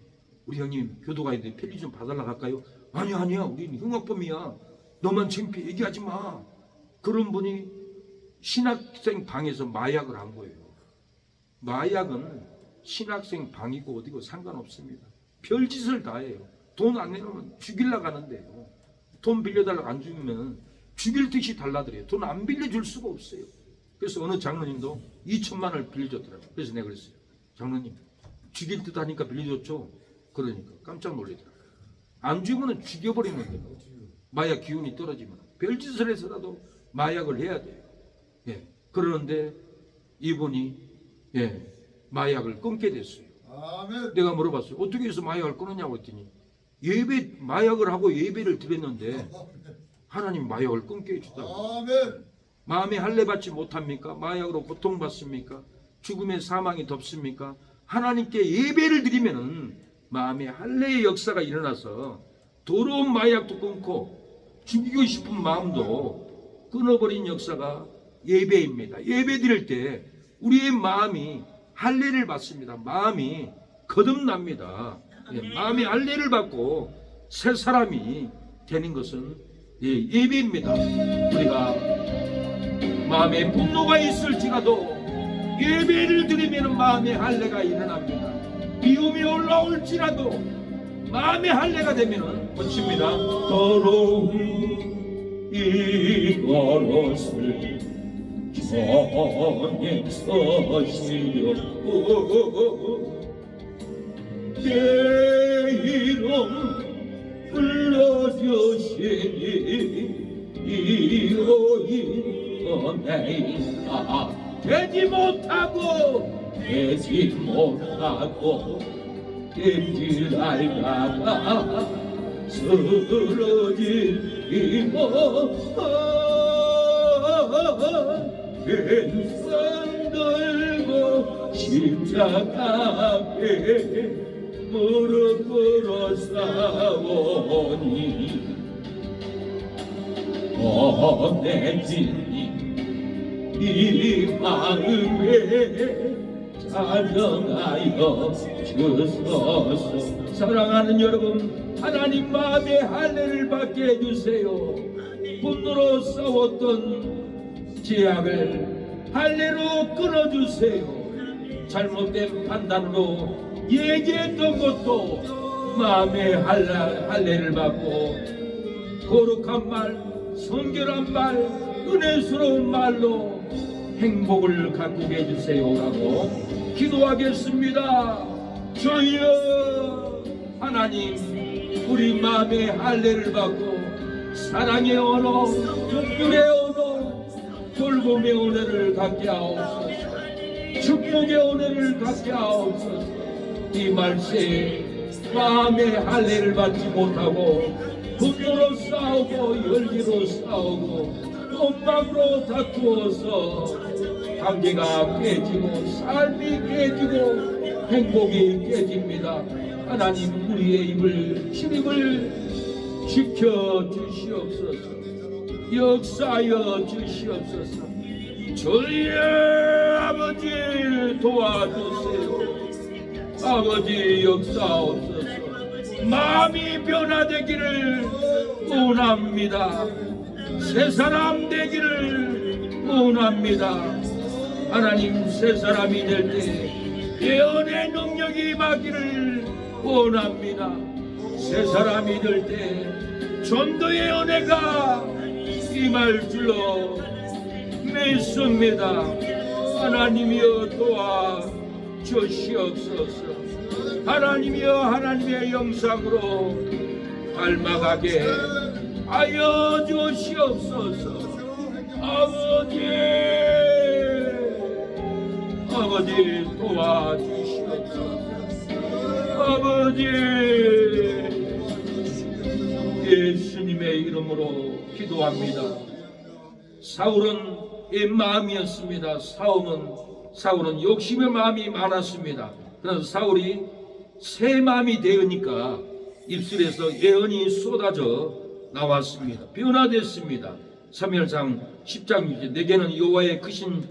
우리 형님 교도관인데 편리 좀 봐달라 할까요? 아니야 우린 흉악범이야. 너만 창피해. 얘기하지 마. 그런 분이 신학생 방에서 마약을 한 거예요. 마약은 신학생 방이고 어디고 상관없습니다. 별짓을 다 해요. 돈 안 내놓으면 죽이려고 하는데요. 돈 빌려달라고 안 주면 죽일 듯이 달라들어요. 돈 안 빌려줄 수가 없어요. 그래서 어느 장로님도 2천만 원을 빌려줬더라고요. 그래서 내가 그랬어요. 장로님, 죽일 듯 하니까 빌려줬죠? 그러니까 깜짝 놀라더라고요. 안 주면 죽여버리는 거예요. 마약 기운이 떨어지면. 별짓을 해서라도 마약을 해야 돼요. 예. 그러는데 이분이 마약을 끊게 됐어요. 아멘. 내가 물어봤어요. 어떻게 해서 마약을 끊었냐고 했더니 마약을 하고 예배를 드렸는데 하나님 마약을 끊게 해주다고. 아멘. 마음에 할례 받지 못합니까? 마약으로 고통받습니까? 죽음의 사망이 덮습니까? 하나님께 예배를 드리면은 마음에 할례의 역사가 일어나서 더러운 마약도 끊고 죽이고 싶은 마음도 끊어버린 역사가 예배입니다. 예배 드릴 때 우리의 마음이 할례를 받습니다. 마음이 거듭납니다. 마음이 할례를 받고 새 사람이 되는 것은 예배입니다. 우리가 마음에 분노가 있을지라도 예배를 드리면 마음의 할례가 일어납니다. 미움이 올라올지라도 마음의 할례가 되면 고칩니다. 더러운 이 버릇을 전에서 실려 내 이름 불러주시니 이호인 은혜인가 되지 못하고 땜질 알다가 쓰러진 이모 왼손 들고 십자가 앞에 무릎 꿇어 싸우니 보내지니 이 마음에 사정하여 주소서. 사랑하는 여러분, 하나님 마음의 할례를 받게 해주세요. 분노로 싸웠던 죄악을 할례로 끊어주세요. 잘못된 판단으로 얘기했던 것도 마음의 할례를 받고 거룩한 말, 성결한 말, 은혜스러운 말로 행복을 가꾸게 해주세요라고 기도하겠습니다. 주여 하나님, 우리 마음의 할례를 받고 사랑의 언어, 긍휼의 언어, 돌봄의 은혜를 갖게 하옵소서. 축복의 은혜를 갖게 하옵소서. 이 말세에 마음의 할례를 받지 못하고 분노로 싸우고 열기로 싸우고 원망으로 다투어서 관계가 깨지고 삶이 깨지고 행복이 깨집니다. 하나님, 우리의 입을 출입을 지켜 주시옵소서. 역사하여 주시옵소서. 저희 아버지 도와주세요. 아버지 역사하옵소서. 마음이 변화되기를 원합니다. 새 사람 되기를 원합니다. 하나님, 새 사람이 될 때 예언의 능력이 임하기를 원합니다. 새 사람이 될 때 전도의 은혜가 임할 줄로 믿습니다. 하나님이여 도와 주시옵소서. 하나님이여 하나님의 영상으로 닮아가게 하여 주시옵소서. 아버지 도와주시옵소서. 아버지, 예수님의 이름으로 기도합니다. 사울은 이 마음이었습니다. 사울은 욕심의 마음이 많았습니다. 그래서 사울이 새 마음이 되으니까 입술에서 예언이 쏟아져 나왔습니다. 변화됐습니다. 사무엘상 10장 6절 내게는 여호와의 크신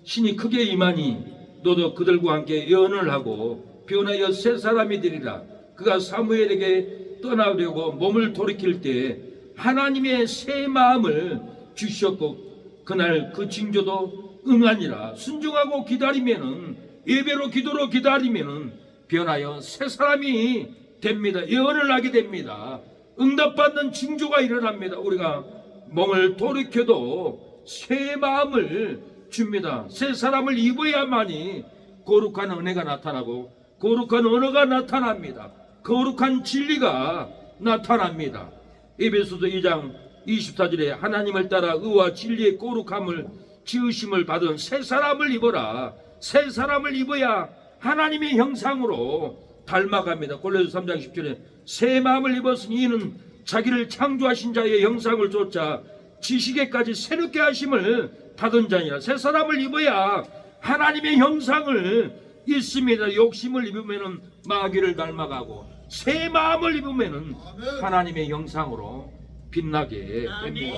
신이 크게 임하니 너도 그들과 함께 예언을 하고 변하여 새 사람이 되리라. 그가 사무엘에게 떠나려고 몸을 돌이킬 때 하나님의 새 마음을 주셨고 그날 그 징조도 응하니라. 순종하고 기다리면은 예배로 기도로 기다리면은 변하여 새 사람이 됩니다. 예언을 하게 됩니다. 응답받는 징조가 일어납니다. 우리가 몸을 돌이켜도 새 마음을 줍니다. 새 사람을 입어야만이 거룩한 은혜가 나타나고 거룩한 언어가 나타납니다. 거룩한 진리가 나타납니다. 에베소서 2장 24절에 하나님을 따라 의와 진리의 거룩함을 지으심을 받은 새 사람을 입어라. 새 사람을 입어야 하나님의 형상으로 닮아갑니다. 골로새 3장 10절에 새 마음을 입었으니 이는 자기를 창조하신 자의 형상을 좇아 지식에까지 새롭게 하심을 받은 자니라. 새 사람을 입어야 하나님의 형상을 입습니다. 욕심을 입으면 마귀를 닮아가고 새 마음을 입으면 하나님의 형상으로 빛나게 됩니다.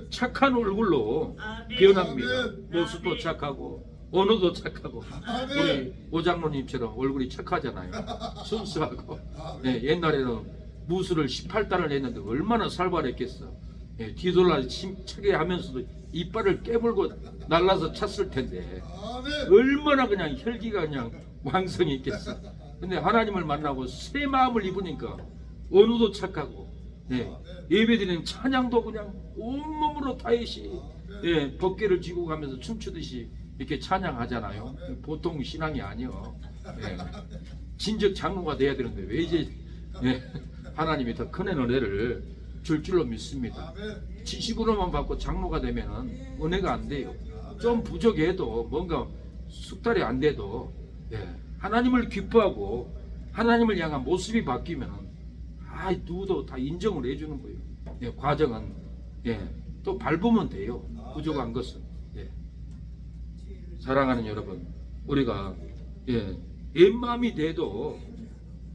착한 얼굴로 변합니다. 모습도 착하고 언어도 착하고 우리 오장로님처럼 얼굴이 착하잖아요. 순수하고 옛날에는 무술을 18단을 했는데 얼마나 살벌했겠어. 뒤돌아 침차게 하면서도 이빨을 깨물고 날라서 찼을 텐데 얼마나 그냥 혈기가 그냥 왕성히 있겠어. 근데 하나님을 만나고 새 마음을 입으니까 언어도 착하고 예배드리는 찬양도 그냥 온몸으로 다윗이 법궤를 쥐고 가면서 춤추듯이 이렇게 찬양하잖아요. 보통 신앙이 아니요. 진즉 장로가 돼야 되는데 왜 이제 하나님이 더 큰 은혜를 줄 줄로 믿습니다. 지식으로만 받고 장로가 되면은 은혜가 안 돼요. 좀 부족해도 뭔가 숙달이 안 돼도 하나님을 기뻐하고 하나님을 향한 모습이 바뀌면은 누구도 다 인정을 해주는 거예요. 과정은 또 밟으면 돼요. 부족한 것은. 사랑하는 여러분, 우리가 옛마음이 돼도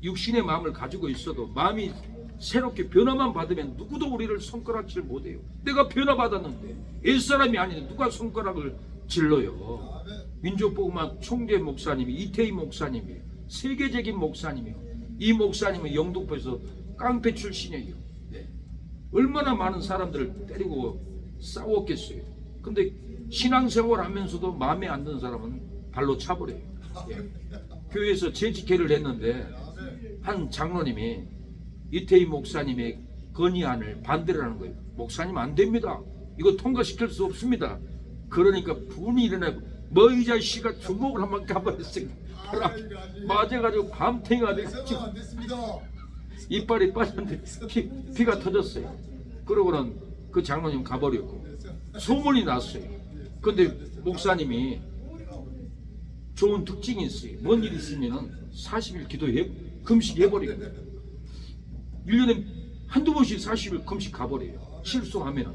육신의 마음을 가지고 있어도 마음이 새롭게 변화만 받으면 누구도 우리를 손가락질 못해요. 내가 변화받았는데 옛사람이 아닌데 누가 손가락을 질러요. 민족복음학 총재 목사님이 이태희 목사님이에요. 세계적인 목사님이에요. 이 목사님은 영등포에서 깡패 출신이에요. 얼마나 많은 사람들을 때리고 싸웠겠어요. 근데 신앙생활 하면서도 마음에 안 드는 사람은 발로 차버려요. 교회에서 재직회를 했는데 한 장로님이 이태희 목사님의 건의안을 반대를 하는 거예요. 목사님 안 됩니다. 이거 통과시킬 수 없습니다. 그러니까 분이 일어나고 뭐 이 자식아 주먹을 한번 가버렸어요. 맞아가지고 밤탱이가 돼가지고 이빨이 빠졌는데 피가 터졌어요. 그러고는 그 장로님 가버렸고 소문이 났어요. 근데 목사님이 좋은 특징이 있어요. 뭔 일 있으면은 40일 기도해 금식해버려요. 1년에 한두 번씩 40일 금식 가버려요. 실수하면은.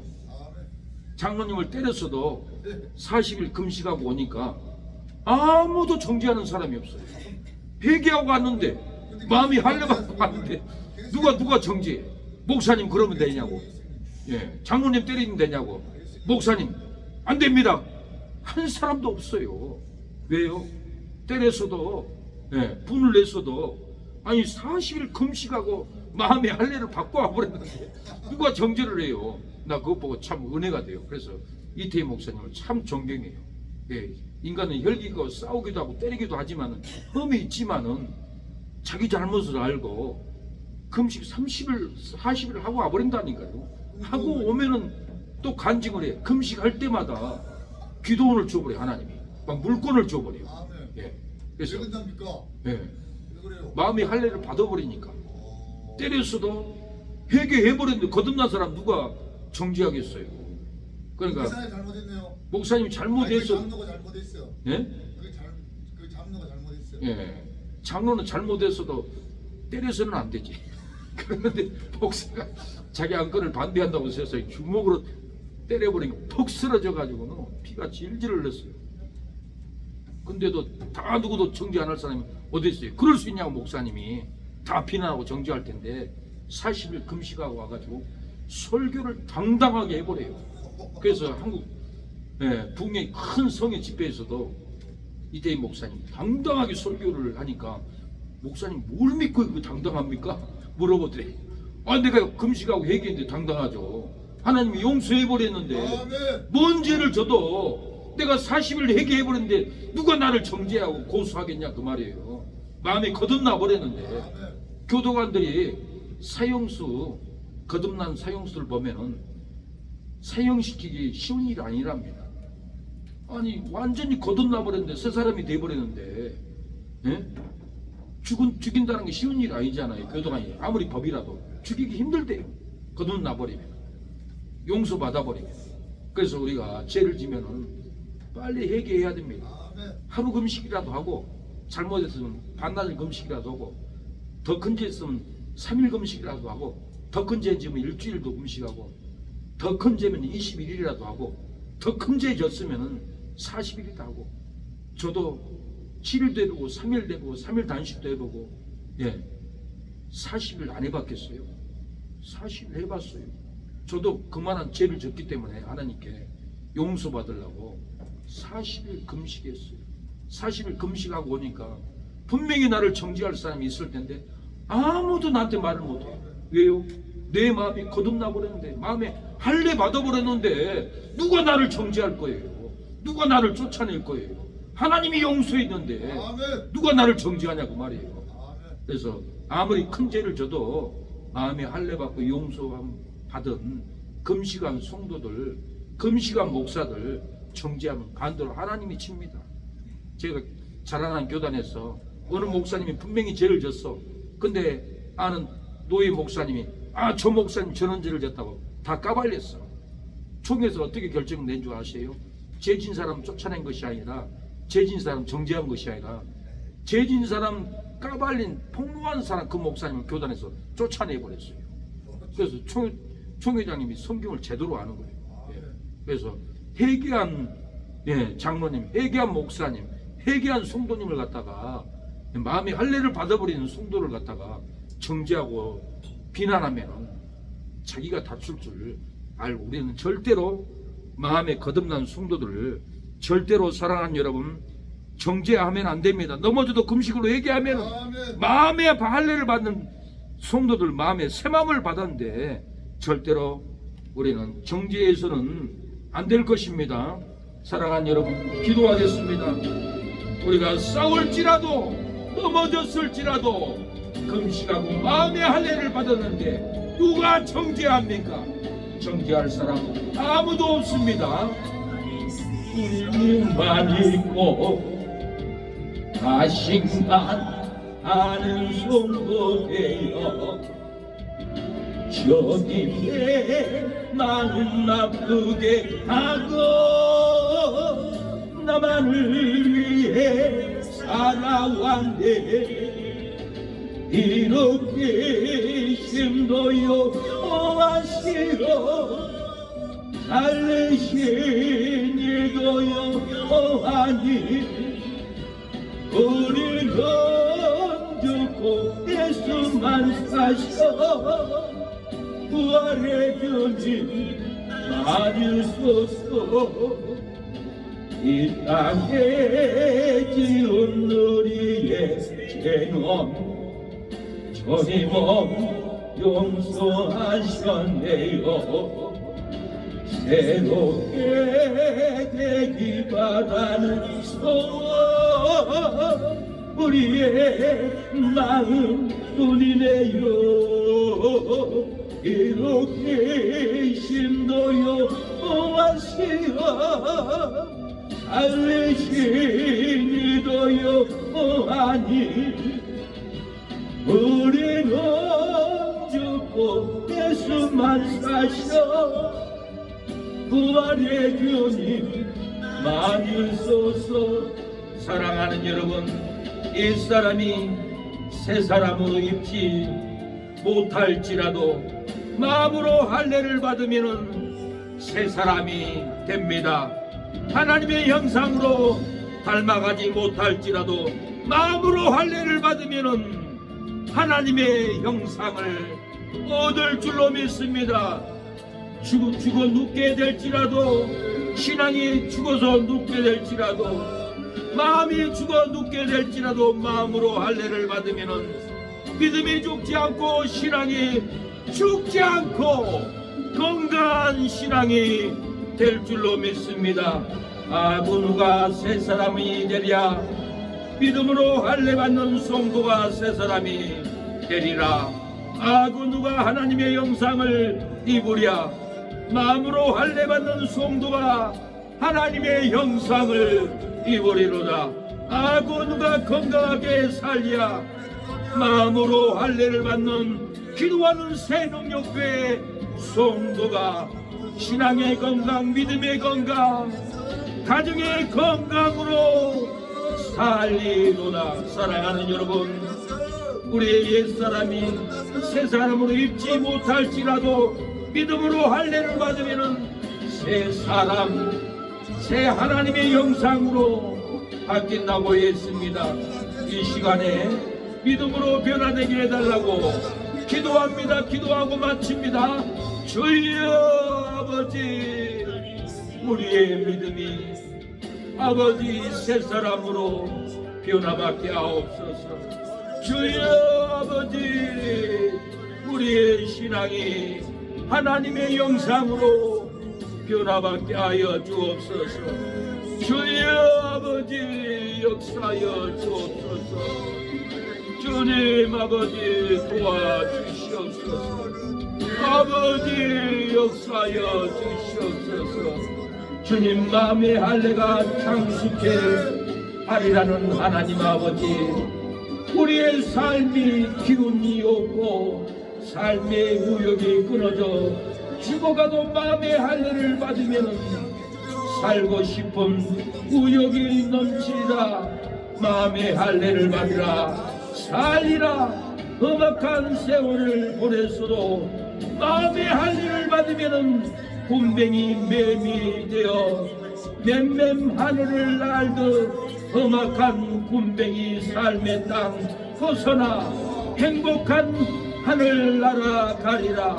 장로님을 때렸어도 40일 금식하고 오니까 아무도 정죄하는 사람이 없어요. 회개하고 왔는데 마음이 할려받고 왔는데 누가 정죄해? 목사님 그러면 되냐고. 장로님 때리면 되냐고. 목사님 안 됩니다. 한 사람도 없어요. 왜요? 때렸어도 분을 냈어도 아니 40일 금식하고 마음의 할례를 받고 와버렸는데 누가 정죄를 해요? 나 그것 보고 참 은혜가 돼요. 그래서 이태희 목사님을 참 존경해요. 인간은 혈기가 싸우기도 하고 때리기도 하지만 흠이 있지만은 자기 잘못을 알고 금식 30일 40일 하고 와버린다니까요. 하고 오면은 또 간증을 해. 금식할 때마다 기도원을 줘버려. 하나님이 막 물건을 줘버려요. 그래서 마음의 할례를 받아버리니까 때렸어도 회개해버렸는데 거듭난 사람 누가 정지하겠어요. 그러니까 목사님이 잘못했어. 장로가 잘못했어요. 그 장로가 잘못했어요. 장로는 잘못했어도 때려서는 안 되지. 그런데 목사가 자기 안건을 반대한다고 세상에 주먹으로 때려버리니까 퍽 쓰러져 가지고는 피가 질질 흘렀어요. 근데도 다 누구도 정지 안 할 사람이 어디 있어요? 그럴 수 있냐고. 목사님이 다 비난하고 정지할 텐데 40일 금식하고 와가지고 설교를 당당하게 해버려요. 그래서 한국 북녘 큰 성의 집회에서도 이태희 목사님 당당하게 설교를 하니까 목사님 뭘 믿고 이거 당당합니까? 물어보더래. 아, 내가 금식하고 회개했는데 당당하죠. 하나님이 용서해버렸는데 아멘. 뭔 죄를 져도 내가 40일 회개해버렸는데 누가 나를 정죄하고 고소하겠냐 그 말이에요. 마음이 거듭나 버렸는데 아멘. 교도관들이 사형수, 거듭난 사형수를 보면은 사형시키기 쉬운 일이 아니랍니다. 아니 완전히 거듭나 버렸는데 새 사람이 돼버렸는데, 예? 죽인다는 게 쉬운 일이 아니잖아요. 교도관이 아무리 법이라도 죽이기 힘들대요. 거듭나 버리면, 용서받아 버리면. 그래서 우리가 죄를 지면은 빨리 회개해야 됩니다. 아멘. 하루 금식이라도 하고, 잘못했으면 반나절 금식이라도 하고, 더 큰 죄 있으면 3일 금식이라도 하고, 더 큰 죄 지으면 일주일도 금식하고, 더 큰 죄면 21일이라도 하고, 더 큰 죄 졌으면 40일이도 하고. 저도 7일도 해보고 3일도 해보고 3일 단식도 해보고, 예, 40일 안 해봤겠어요. 40일 해봤어요. 저도 그만한 죄를 졌기 때문에 하나님께 용서받으려고 40일 금식했어요. 40일 금식하고 오니까 분명히 나를 정죄할 사람이 있을 텐데 아무도 나한테 말을 못해요. 왜요? 내 마음이 거듭나 버렸는데, 마음에 할례 받아버렸는데 누가 나를 정죄할 거예요? 누가 나를 쫓아낼 거예요? 하나님이 용서했는데 아멘. 누가 나를 정죄하냐고 말이에요. 아멘. 그래서 아무리 큰 죄를 져도 마음에 할례 받고 용서함 받은 금식한 성도들, 금식한 목사들 정죄하면 반대로 하나님이 칩니다. 제가 자라난 교단에서 어느 목사님이 분명히 죄를 졌어. 근데 아는 노예 목사님이 저 목사님 저런 죄를 졌다고 다 까발렸어. 총회에서 어떻게 결정을 낸 줄 아세요? 죄진 사람 쫓아낸 것이 아니라, 죄진 사람 정죄한 것이 아니라, 죄진 사람 까발린 폭로한 사람 그 목사님을 교단에서 쫓아내버렸어요. 그래서 총회장님이 성경을 제대로 아는 거예요. 예. 그래서 회개한, 예, 장로님, 회개한 목사님, 회개한 성도님을 갖다가 마음의 할례를 받아버리는 성도를 갖다가 정죄하고 비난하면 자기가 다툴 줄 알고, 우리는 절대로 마음에 거듭난 성도들을 절대로 사랑하는 여러분 정죄하면 안 됩니다. 넘어져도 금식으로 회개하면 아멘. 마음의 할례를 받는 성도들 마음에 새 마음을 받았는데 절대로 우리는 정죄해서는 안 될 것입니다. 사랑하는 여러분, 기도하겠습니다. 우리가 싸울지라도 넘어졌을지라도 금식하고 마음의 할례를 받았는데 누가 정죄합니까? 정죄할 사람 아무도 없습니다. 우리만 있고 가식만 하는 성도되어 주님의 마음 나쁘게 하고 나만을 위해 살아왔네. 이렇게 힘도요 하시어 달래신 일도요 하니 우리는 죽고 예수만 사셔 부활의 주님 맞으소서. 이 땅에 지은 우리의 죄는 주님은 용서하셨네요. 새롭게 되기 바라는 소원 우리의 마음 뿐이네요. 이렇게 심도요 하시어 살리신 이도요 하니 우리는 죽고 예수만 사셔 부활의 주님 맞으소서. 사랑하는 여러분, 이 사람이 새 사람으로 입지 못할지라도 마음으로 할례를 받으면 새 사람이 됩니다. 하나님의 형상으로 닮아가지 못할지라도 마음으로 할례를 받으면 하나님의 형상을 얻을 줄로 믿습니다. 죽어 눕게 될지라도, 신앙이 죽어서 눕게 될지라도 마음이 죽어 눕게 될지라도 마음으로 할례를 받으면은 믿음이 죽지 않고 신앙이 죽지 않고 건강한 신앙이 될 줄로 믿습니다. 아구 누가 새 사람이 되랴. 믿음으로 할례 받는 성도가 새 사람이 되리라. 아구 누가 하나님의 형상을 입으랴. 마음으로 할례 받는 성도가 하나님의 형상을 입으리로다. 아구 누가 건강하게 살랴. 마음으로 할례를 받는 기도하는 새 능력교회 성도가 신앙의 건강, 믿음의 건강, 가정의 건강으로 살리로다. 사랑하는 여러분, 우리의 옛사람이 새 사람으로 입지 못할지라도 믿음으로 할례를 받으면 새 사람, 새 하나님의 형상으로 바뀐다고 했습니다. 이 시간에 믿음으로 변화되게 해달라고 기도합니다. 기도하고 마칩니다. 주여 아버지, 우리의 믿음이 아버지 새 사람으로 변화받게 하옵소서. 주여 아버지, 우리의 신앙이 하나님의 형상으로 변화받게 하여 주옵소서. 주여 아버지, 역사하여 주옵소서. 주님 아버지, 도와주시옵소서. 아버지, 역사하여 주시옵소서. 주님 마음의 할례가 창숙해 하리라는 하나님 아버지, 우리의 삶이 기운이 없고 삶의 우욕이 끊어져 죽어가도 마음의 할례를 받으면 살고 싶은 우욕이 넘치리라. 마음의 할례를 받으라. 살리라. 험악한 세월을 보냈어도 마음의 할례를 받으면 군뱅이 맴이 되어 맴맴 하늘을 날듯 험악한 군뱅이 삶의 땅 벗어나 행복한 하늘 날아가리라.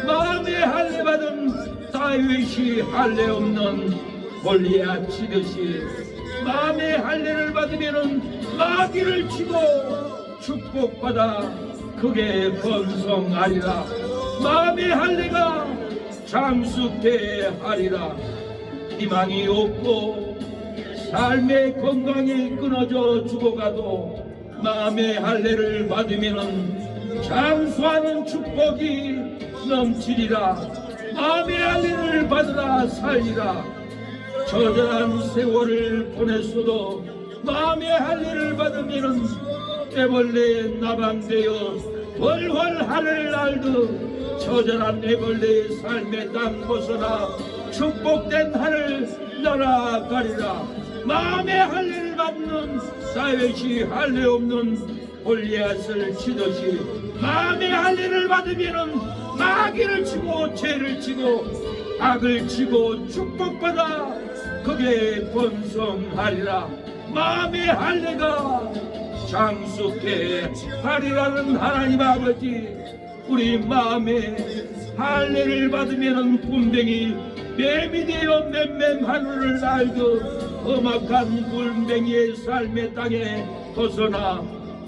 마음의 할례 받은 다윗이 할례 없는 골리앗 치듯이 마음의 할례를 받으면 마귀를 치고 축복받아 크게 번성하리라. 마음의 할례가 장수케 하리라. 희망이 없고 삶의 건강이 끊어져 죽어가도 마음의 할례를 받으면 장수하는 축복이 넘치리라. 마음의 할례를 받으라. 살리라. 처절한 세월을 보냈어도 마음의 할례를 받으면 애벌레 나방되어 훨훨 하늘 날듯 처절한 애벌레의 삶의 땅 벗어나 축복된 하늘 날아가리라. 마음의 할례를 받는 다윗이 할례 없는 골리앗을 치듯이 마음의 할례를 받으면 마귀를 치고 죄를 치고 악을 치고 축복받아 크게 번성하리라. 마음의 할례가 장수케 하리라는 하나님 아버지, 우리 마음에 할례를 받으면 군뱅이 뱀이 되어 맴맴 하늘을 날듯 험악한 군뱅이의 삶의 땅에 벗어나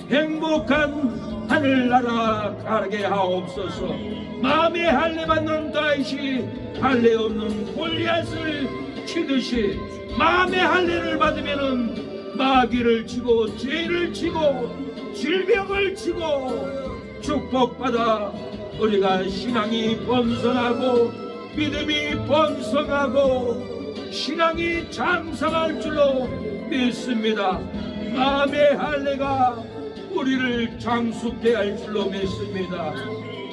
행복한 하늘나라 가게 하옵소서. 마음의 할례 받는 다윗이 할례 없는 골리앗을 치듯이 마음의 할례를 받으면은 마귀를 치고 죄를 치고 질병을 치고 축복받아 우리가 신앙이 번성하고 믿음이 번성하고 신앙이 장성할 줄로 믿습니다. 마음의 할례가 우리를 장수케 할 줄로 믿습니다.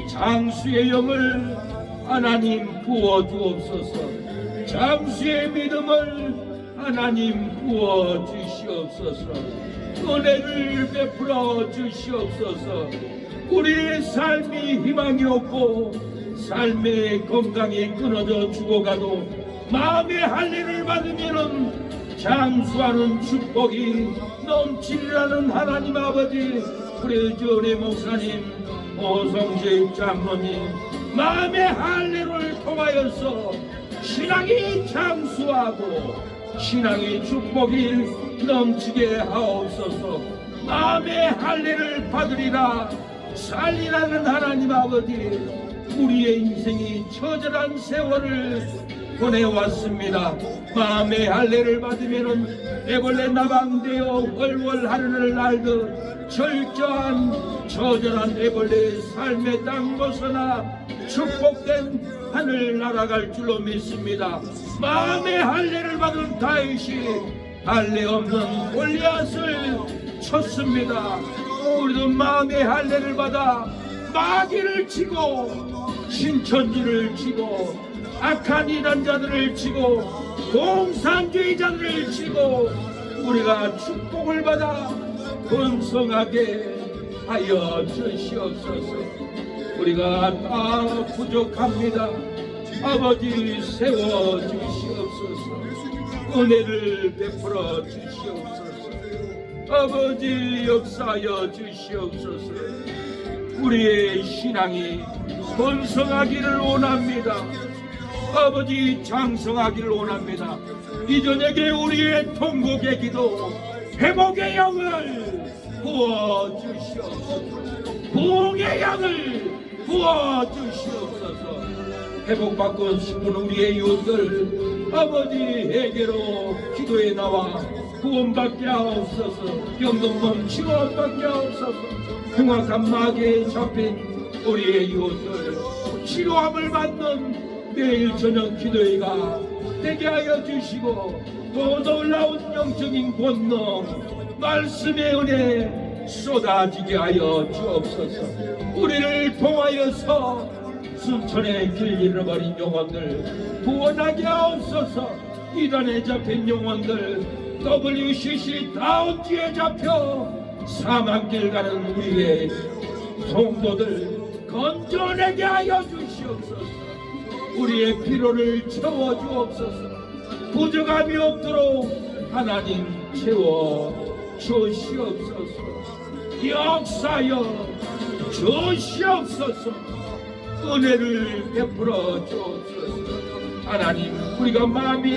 장수의 영을 하나님 부어주옵소서. 장수의 믿음을 하나님 부어주시옵소서. 은혜를 베풀어 주시옵소서. 우리의 삶이 희망이 없고 삶의 건강이 끊어져 죽어가도 마음의 할례를 받으면 장수하는 축복이 넘치리라는 하나님 아버지, 우리 주의 목사님 오성재 장로님 마음의 할례를 통하여서 신앙이 장수하고 신앙의 축복이 넘치게 하옵소서. 마음의 할례를 받으리라. 살리라는 하나님 아버지, 우리의 인생이 처절한 세월을 보내왔습니다. 마음의 할례를 받으면은 애벌레 나방되어 월월하늘을 날듯 철저한 처절한 애벌레의 삶의 땅 벗어나 축복된 하늘 날아갈 줄로 믿습니다. 마음의 할례를 받은 다윗이 할례 없는 골리앗을 쳤습니다. 우리도 마음의 할례를 받아 마귀를 치고 신천지를 치고 악한 이단자들을 치고 공산주의자들을 치고 우리가 축복을 받아 번성하게 하여 주시옵소서. 우리가 다 부족합니다. 아버지 세워 주시옵소서. 은혜를 베풀어 주시옵소서. 아버지 역사하여 주시옵소서. 우리의 신앙이 번성하기를 원합니다. 아버지 장성하기를 원합니다. 이 저녁에 우리의 통곡의 기도 회복의 영을 부어주시옵소서. 부흥의 영을 부어주시옵소서. 회복받고 싶은 우리의 이웃들 아버지 에게로 기도에 나와 구원받게 하옵소서. 병든 몸 치료받게 하옵소서. 흉악한 마귀에 잡힌 우리의 이웃들 치료함을 받는 매일 저녁 기도회가 되게 하여 주시고 또 놀라운 영적인 권능 말씀의 은혜 쏟아지게 하여 주옵소서. 우리를 통하여서 순천의 길 잃어버린 영혼들 구원하게 하옵소서. 이단에 잡힌 영혼들 WCC 다운지에 잡혀 사망길 가는 우리의 성도들 건져내게 하여 주시옵소서. 우리의 피로를 채워주옵소서. 부족함이 없도록 하나님 채워 주시옵소서. 역사여 주시옵소서. 은혜를 베풀어 주옵소서. 하나님, 우리가 마음이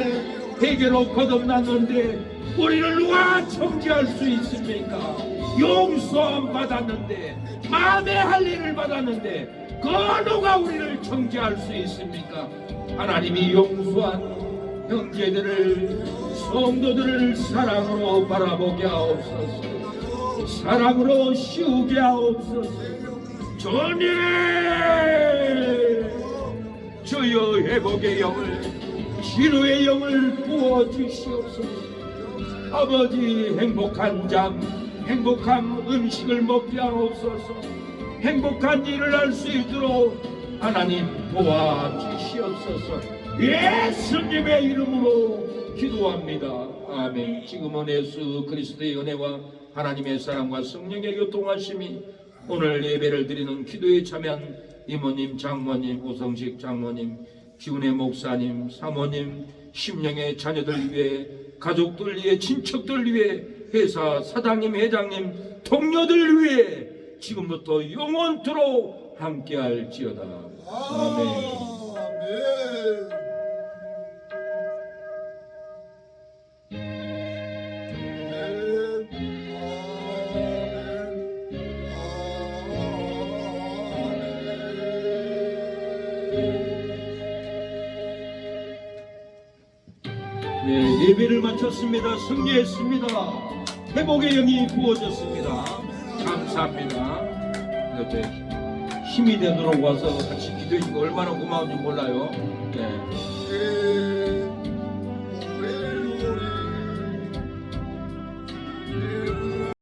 대개로 거듭났는데 우리를 누가 정죄할 수 있습니까? 용서함 받았는데 마음의 할례를 받았는데 그 누가 우리를 정죄할 수 있습니까? 하나님이 용서한 형제들을 성도들을 사랑으로 바라보게 하옵소서. 사랑으로 씌우게 하옵소서. 주님 주여 회복의 영을 치료의 영을 부어주시옵소서. 아버지 행복한 잠 행복한 음식을 먹게 하옵소서. 행복한 일을 할 수 있도록 하나님 도와주시옵소서. 예수님의 이름으로 기도합니다. 아멘. 지금은 예수 그리스도의 은혜와 하나님의 사랑과 성령의 교통하심이 오늘 예배를 드리는 기도에 참여한 이모님, 장모님, 오성식 장모님, 기운의 목사님, 사모님, 심령의 자녀들 위해 가족들 위해 친척들 위해 회사 사장님, 회장님, 동료들 위해 지금부터 영원토록 함께할지어다. 아멘. 네, 예배를 마쳤습니다. 승리했습니다. 회복의 영이 부어졌습니다. 감사합니다. 이렇게 힘이 되도록 와서 같이 기도해 주고 얼마나 고마운지 몰라요. 네.